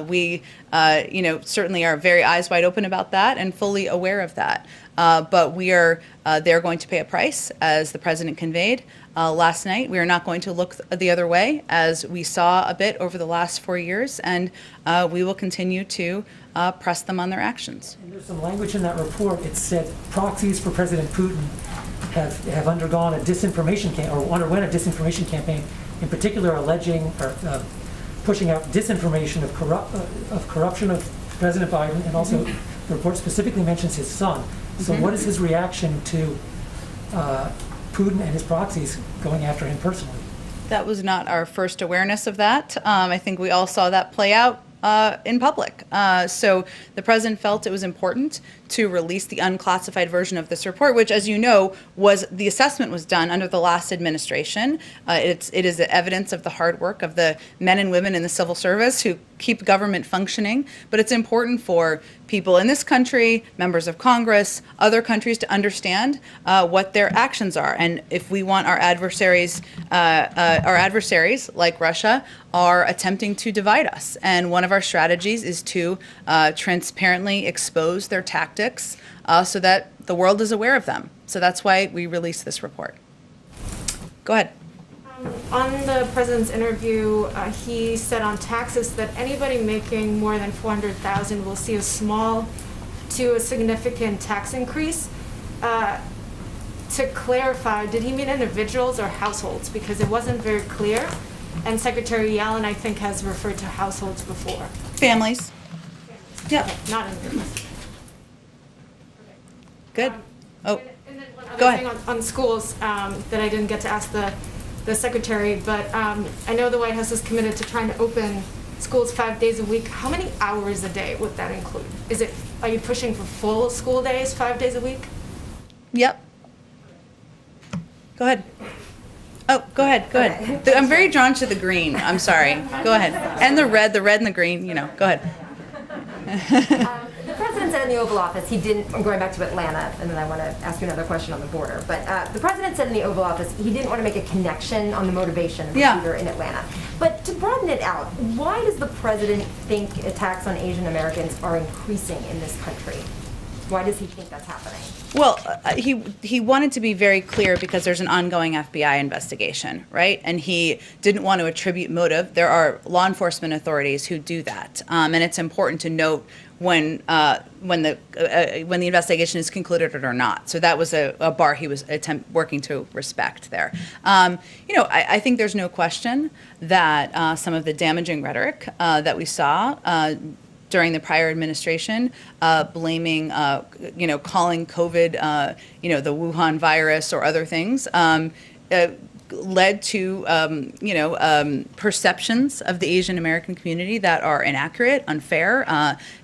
We certainly are very eyes wide open about that and fully aware of that. But they're going to pay a price, as the president conveyed last night. We are not going to look the other way, as we saw a bit over the last 4 years, and we will continue to press them on their actions. And there's some language in that report. It said proxies for President Putin have undergone a disinformation or underwent a disinformation campaign, in particular alleging or pushing out disinformation of corruption of President Biden, and also the report specifically mentions his son. So what is his reaction to Putin and his proxies going after him personally? That was not our first awareness of that. I think we all saw that play out in public. So the president felt it was important to release the unclassified version of this report, which, as you know, the assessment was done under the last administration. It is evidence of the hard work of the men and women in the civil service who keep government functioning, but it's important for people in this country, members of Congress, other countries to understand what their actions are. And if we want our adversaries like Russia are attempting to divide us. And one of our strategies is to transparently expose their tactics so that the world is aware of them. So that's why we released this report. Go ahead. On the president's interview, he said on taxes that anybody making more than $400,000 will see a small to a significant tax increase. To clarify, did he mean individuals or households? Because it wasn't very clear. And Secretary Yellen, I think, has referred to households before. Families. Yep. Okay, not individuals. Good. Oh, And then one go other ahead. thing on schools that I didn't get to ask the secretary, but I know the White House is committed to trying to open schools 5 days a week. How many hours a day would that include? Are you pushing for full school days, 5 days a week? Yep. Go ahead. Oh, go ahead. Go ahead. I'm very drawn to the green. I'm sorry. Go ahead. And the red and the green. Go ahead. The president said in the Oval Office he didn't, I'm going back to Atlanta, and then I want to ask you another question on the border, but the president said in the Oval Office he didn't want to make a connection on the motivation of the shooter in Atlanta. But to broaden it out, why does the president think attacks on Asian Americans are increasing in this country? Why does he think that's happening? Well, he wanted to be very clear because there's an ongoing FBI investigation, right? And he didn't want to attribute motive. There are law enforcement authorities who do that, and it's important to note when the investigation is concluded or not. So that was a bar he was working to respect there. I think there's no question that some of the damaging rhetoric that we saw during the prior administration, blaming, calling COVID, the Wuhan virus or other things, led to, perceptions of the Asian American community that are inaccurate, unfair,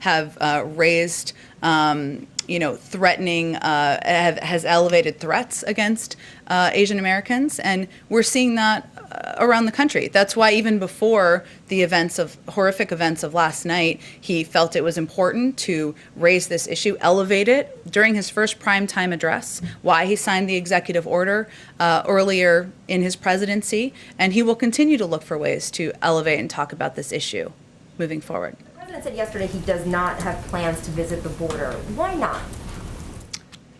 have raised, threatening, has elevated threats against Asian Americans, and we're seeing that around the country. That's why even before the horrific events of last night, he felt it was important to raise this issue, elevate it during his first primetime address, why he signed the executive order earlier in his presidency, and he will continue to look for ways to elevate and talk about this issue moving forward. The president said yesterday he does not have plans to visit the border. Why not?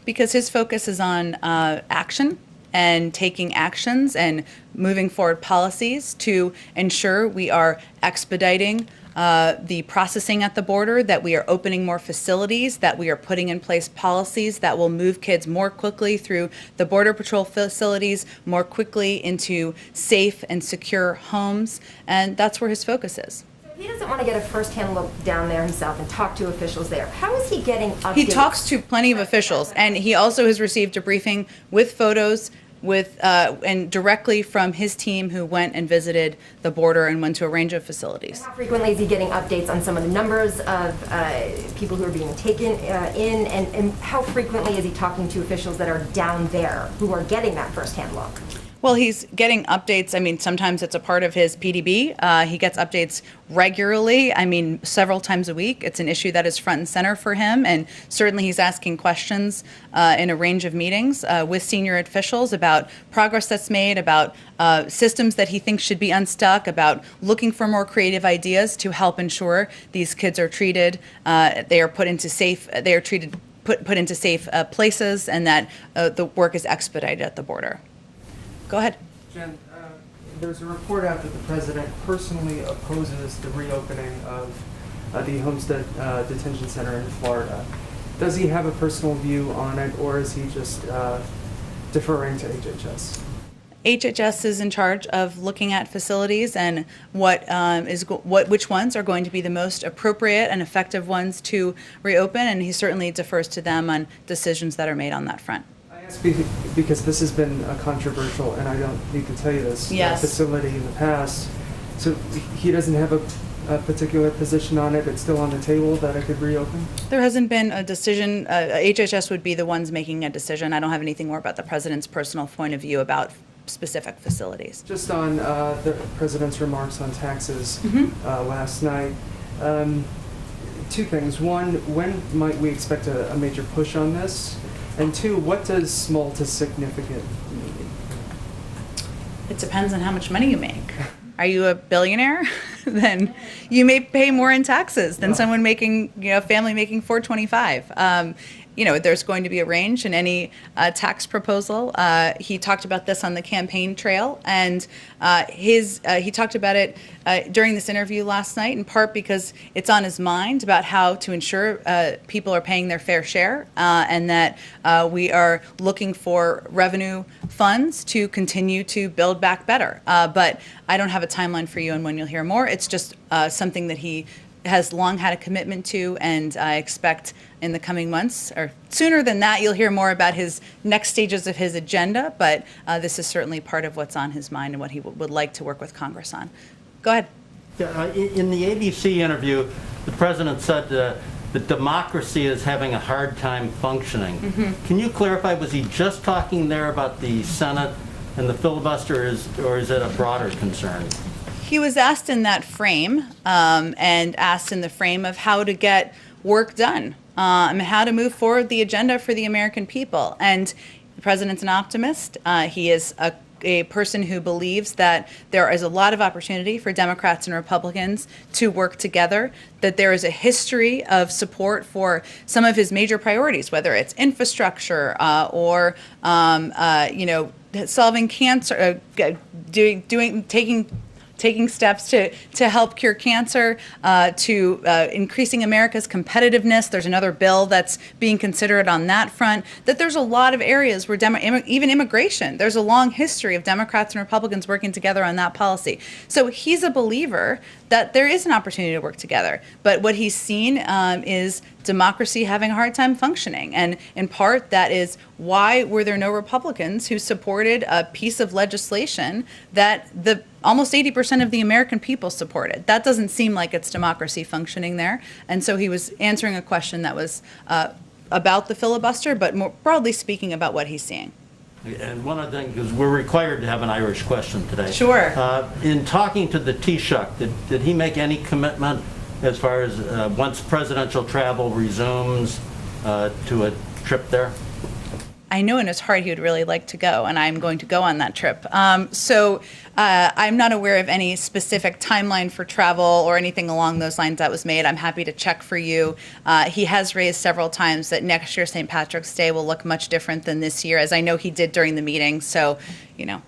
Because his focus is on action and taking actions and moving forward policies to ensure we are expediting the processing at the border, that we are opening more facilities, that we are putting in place policies that will move kids more quickly through the Border Patrol facilities, more quickly into safe and secure homes, and that's where his focus is. He doesn't want to get a first-hand look down there himself and talk to officials there. How is he getting updates? He talks to plenty of officials, and he also has received a briefing with photos and directly from his team who went and visited the border and went to a range of facilities. How frequently is he getting updates on some of the numbers of people who are being taken in, and how frequently is he talking to officials that are down there who are getting that first-hand look? Well, he's getting updates. I mean, sometimes it's a part of his PDB. He gets updates regularly. I mean, several times a week. It's an issue that is front and center for him. And certainly he's asking questions in a range of meetings with senior officials about progress that's made, about systems that he thinks should be unstuck, about looking for more creative ideas to help ensure these kids are treated, put into safe places, and that the work is expedited at the border. Go ahead. Jen, there's a report out that the president personally opposes the reopening of the Homestead Detention Center in Florida. Does he have a personal view on it, or is he just deferring to HHS? HHS is in charge of looking at facilities and which ones are going to be the most appropriate and effective ones to reopen, and he certainly defers to them on decisions that are made on that front. I ask because this has been controversial, and I don't need to tell you this, Yes. facility in the past. So he doesn't have a particular position on it. It's still on the table that it could reopen? There hasn't been a decision. HHS would be the ones making a decision. I don't have anything more about the president's personal point of view about specific facilities. Just on the president's remarks on taxes last night, two things. One, when might we expect a major push on this? And two, what does small to significant mean? It depends on how much money you make. Are you a billionaire? Then you may pay more in taxes than someone making, family making $425. There's going to be a range in any tax proposal. He talked about this on the campaign trail, and he talked about it during this interview last night, in part because it's on his mind about how to ensure people are paying their fair share, and that we are looking for revenue funds to continue to build back better. But I don't have a timeline for you on when you'll hear more. It's just something that he has long had a commitment to, and I expect in the coming months, or sooner than that, you'll hear more about his next stages of his agenda, but this is certainly part of what's on his mind and what he would like to work with Congress on. Go ahead. Yeah, in the ABC interview, the president said that democracy is having a hard time functioning. Can you clarify, was he just talking there about the Senate and the filibuster, or is it a broader concern? He was asked in that frame, and asked in the frame of how to get work done, and how to move forward the agenda for the American people. And the president's an optimist. He is a person who believes that there is a lot of opportunity for Democrats and Republicans to work together, that there is a history of support for some of his major priorities, whether it's infrastructure or solving cancer, taking steps to help cure cancer, to increasing America's competitiveness. There's another bill that's being considered on that front. That there's a lot of areas where even immigration, there's a long history of Democrats and Republicans working together on that policy. So he's a believer that there is an opportunity to work together. But what he's seen is democracy having a hard time functioning. And in part, that is why were there no Republicans who supported a piece of legislation that almost 80% of the American people supported? That doesn't seem like it's democracy functioning there. And so he was answering a question that was about the filibuster, but more broadly speaking about what he's seeing. And one other thing, because we're required to have an Irish question today. Sure. In talking to the Taoiseach, did he make any commitment as far as once presidential travel resumes to a trip there? I know in his heart he would really like to go, and I'm going to go on that trip. So I'm not aware of any specific timeline for travel or anything along those lines that was made. I'm happy to check for you. He has raised several times that next year St. Patrick's Day will look much different than this year, as I know he did during the meeting. So,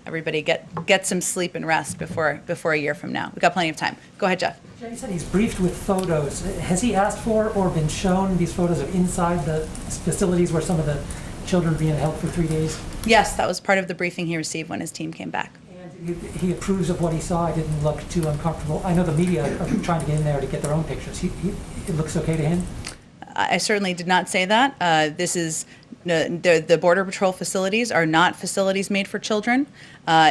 everybody get some sleep and rest before a year from now. We've got plenty of time. Go ahead, Jeff. He said he's briefed with photos. Has he asked for or been shown these photos of inside the facilities where some of the children being held for 3 days? Yes, that was part of the briefing he received when his team came back. And he approves of what he saw. It didn't look too uncomfortable. I know the media are trying to get in there to get their own pictures. It looks okay to him? I certainly did not say that. This is the Border Patrol facilities are not facilities made for children.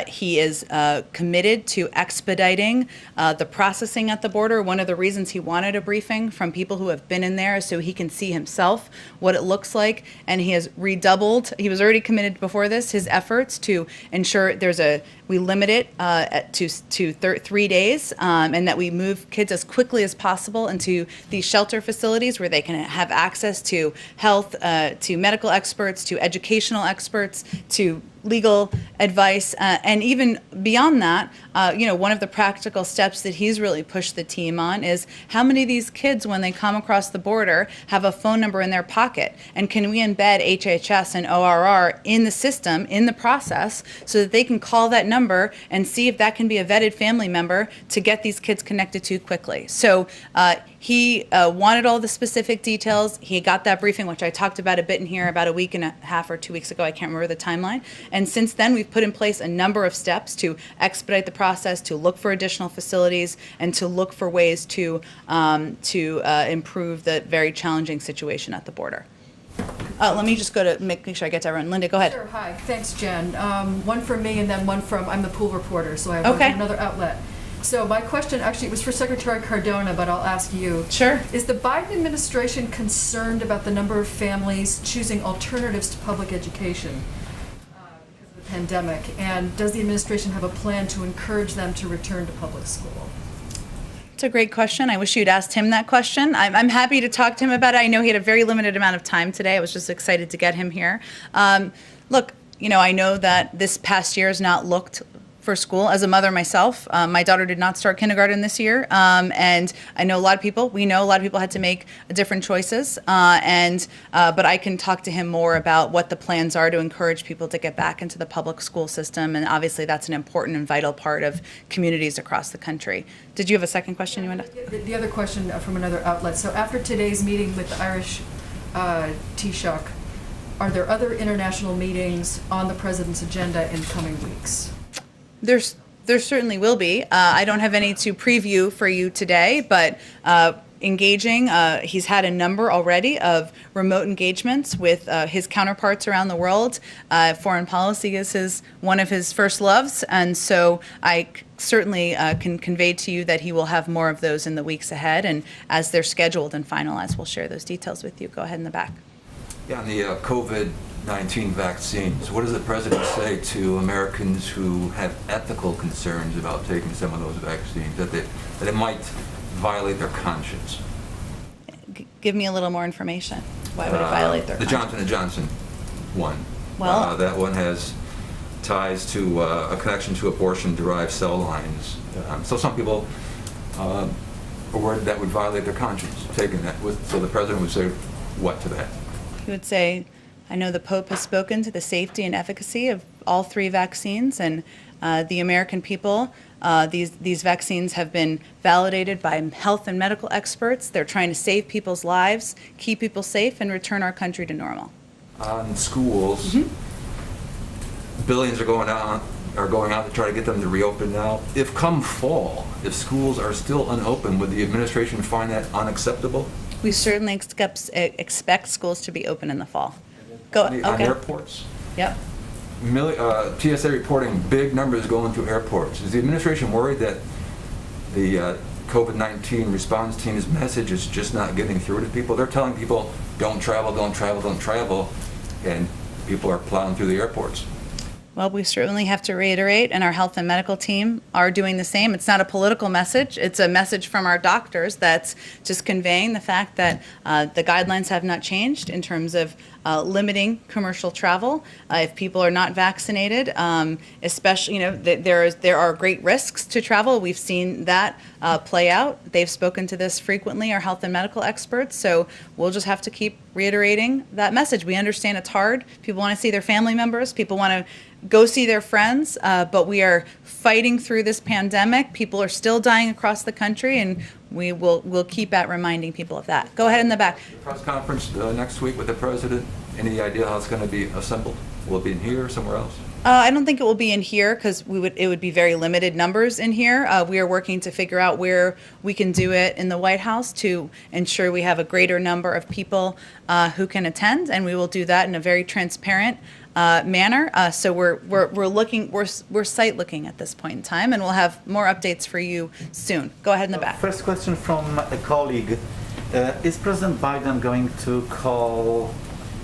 He is committed to expediting the processing at the border. One of the reasons he wanted a briefing from people who have been in there is so he can see himself what it looks like. And he has redoubled, he was already committed before this, his efforts to ensure we limit it to 3 days, and that we move kids as quickly as possible into these shelter facilities where they can have access to health, to medical experts, to educational experts, to legal advice, and even beyond that, one of the practical steps that he's really pushed the team on is how many of these kids, when they come across the border, have a phone number in their pocket, and can we embed HHS and ORR in the system, in the process, so that they can call that number and see if that can be a vetted family member to get these kids connected to quickly. So he wanted all the specific details. He got that briefing, which I talked about a bit in here about a week and a half or 2 weeks ago. I can't remember the timeline. And since then, we've put in place a number of steps to expedite the process, to look for additional facilities, and to look for ways to improve the very challenging situation at the border. Let me just go to make sure I get to everyone. Linda, go ahead. Sure. Hi. Thanks, Jen. One from me and then one from, I'm the pool reporter, so I have one from another outlet. So my question, actually, it was for Secretary Cardona, but I'll ask you. Sure. Is the Biden administration concerned about the number of families choosing alternatives to public education because of the pandemic? And does the administration have a plan to encourage them to return to public school? It's a great question. I wish you'd asked him that question. I'm happy to talk to him about it. I know he had a very limited amount of time today. I was just excited to get him here. Look, I know that this past year has not looked for school. As a mother myself, my daughter did not start kindergarten this year, and I know a lot of people. We know a lot of people had to make different choices, but I can talk to him more about what the plans are to encourage people to get back into the public school system, and obviously that's an important and vital part of communities across the country. Did you have a second question you wanted to? The other question from another outlet. So after today's meeting with the Irish Taoiseach, are there other international meetings on the president's agenda in coming weeks? There certainly will be. I don't have any to preview for you today, but engaging, he's had a number already of remote engagements with his counterparts around the world. Foreign policy is one of his first loves, and so I certainly can convey to you that he will have more of those in the weeks ahead, and as they're scheduled and finalized, we'll share those details with you. Go ahead in the back. Yeah, on the COVID-19 vaccines, what does the president say to Americans who have ethical concerns about taking some of those vaccines, that it might violate their conscience? Give me a little more information. Why would it violate their The conscience? Johnson & Johnson one. Well, that one has ties to a connection to abortion-derived cell lines. So some people are worried that would violate their conscience, taking that. So the president would say what to that? He would say, I know the Pope has spoken to the safety and efficacy of all three vaccines, and the American people, these vaccines have been validated by health and medical experts. They're trying to save people's lives, keep people safe, and return our country to normal. On schools, billions are going out to try to get them to reopen now. If come fall, if schools are still unopened, would the administration find that unacceptable? We certainly expect schools to be open in the fall. Go, okay. On airports? Yep. TSA reporting big numbers going through airports. Is the administration worried that the COVID-19 response team's message is just not getting through to people? They're telling people, don't travel, don't travel, don't travel, and people are plowing through the airports. Well, we certainly have to reiterate, and our health and medical team are doing the same. It's not a political message. It's a message from our doctors that's just conveying the fact that the guidelines have not changed in terms of limiting commercial travel. If people are not vaccinated, especially, there are great risks to travel. We've seen that play out. They've spoken to this frequently, our health and medical experts, so we'll just have to keep reiterating that message. We understand it's hard. People want to see their family members. People want to go see their friends, but we are fighting through this pandemic. People are still dying across the country, and we'll keep at reminding people of that. Go ahead in the back. The press conference next week with the president, any idea how it's going to be assembled? Will it be in here or somewhere else? I don't think it will be in here because it would be very limited numbers in here. We are working to figure out where we can do it in the White House to ensure we have a greater number of people who can attend, and we will do that in a very transparent manner. So we're site looking at this point in time, and we'll have more updates for you soon. Go ahead in the back. First question from a colleague: is President Biden going to call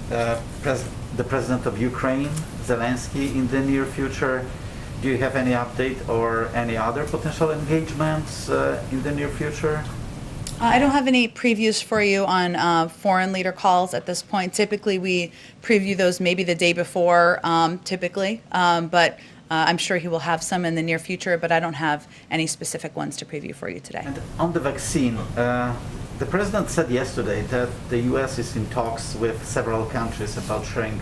the president of Ukraine, Zelensky, in the near future? Do you have any update or any other potential engagements in the near future? I don't have any previews for you on foreign leader calls at this point. Typically, we preview those maybe the day before, but I'm sure he will have some in the near future, but I don't have any specific ones to preview for you today. And on the vaccine, the president said yesterday that the U.S. is in talks with several countries about sharing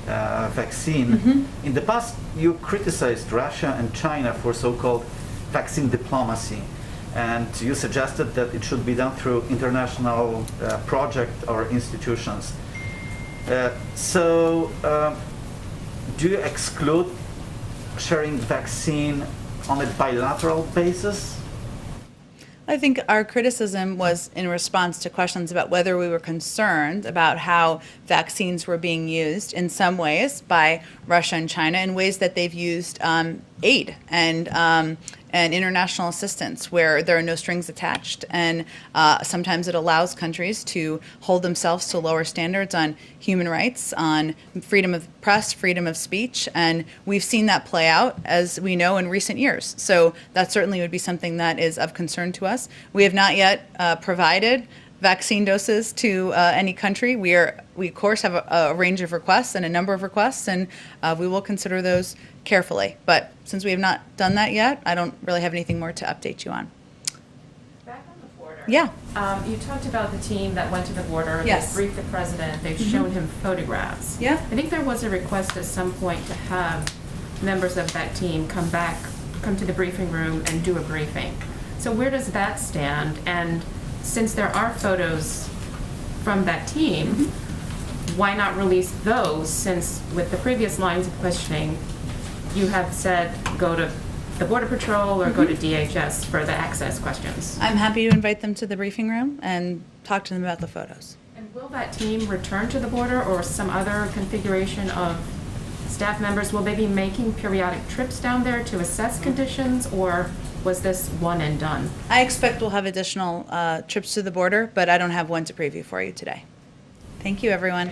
vaccine. In the past, you criticized Russia and China for so-called vaccine diplomacy, and you suggested that it should be done through international project or institutions. So do you exclude sharing vaccine on a bilateral basis? I think our criticism was in response to questions about whether we were concerned about how vaccines were being used in some ways by Russia and China in ways that they've used aid. And and international assistance where there are no strings attached. And sometimes it allows countries to hold themselves to lower standards on human rights, on freedom of press, freedom of speech. And we've seen that play out, as we know, in recent years. So that certainly would be something that is of concern to us. We have not yet provided vaccine doses to any country. We of course have a range of requests and a number of requests, and we will consider those carefully. But since we have not done that yet, I don't really have anything more to update you on. Back on the border. Yeah. You talked about the team that went to the border. Yes. They briefed the president. They've Mhm. shown him photographs. Yeah. I think there was a request at some point to have members of that team come to the briefing room and do a briefing. So where does that stand? And since there are photos from that team, why not release those, since with the previous lines of questioning, you have said go to the Border Patrol or go to DHS for the access questions? I'm happy to invite them to the briefing room and talk to them about the photos. And will that team return to the border, or some other configuration of staff members? Will they be making periodic trips down there to assess conditions, or was this one and done? I expect we'll have additional trips to the border, but I don't have one to preview for you today. Thank you, everyone.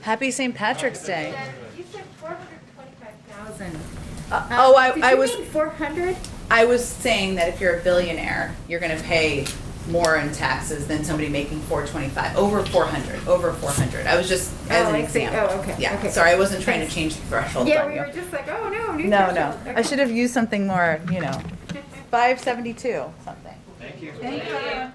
Happy St. Patrick's Day. You said 425,000. I was 400? I was saying that if you're a billionaire, you're going to pay more in taxes than somebody making 425, over 400. I was just as an I see. example. Oh, okay. Yeah. Okay. Sorry, I wasn't trying to Thanks. change the threshold Yeah, on we you. were just like, oh no, new No, threshold. no. I should have used something more, 572 something. Thank you. Thank you.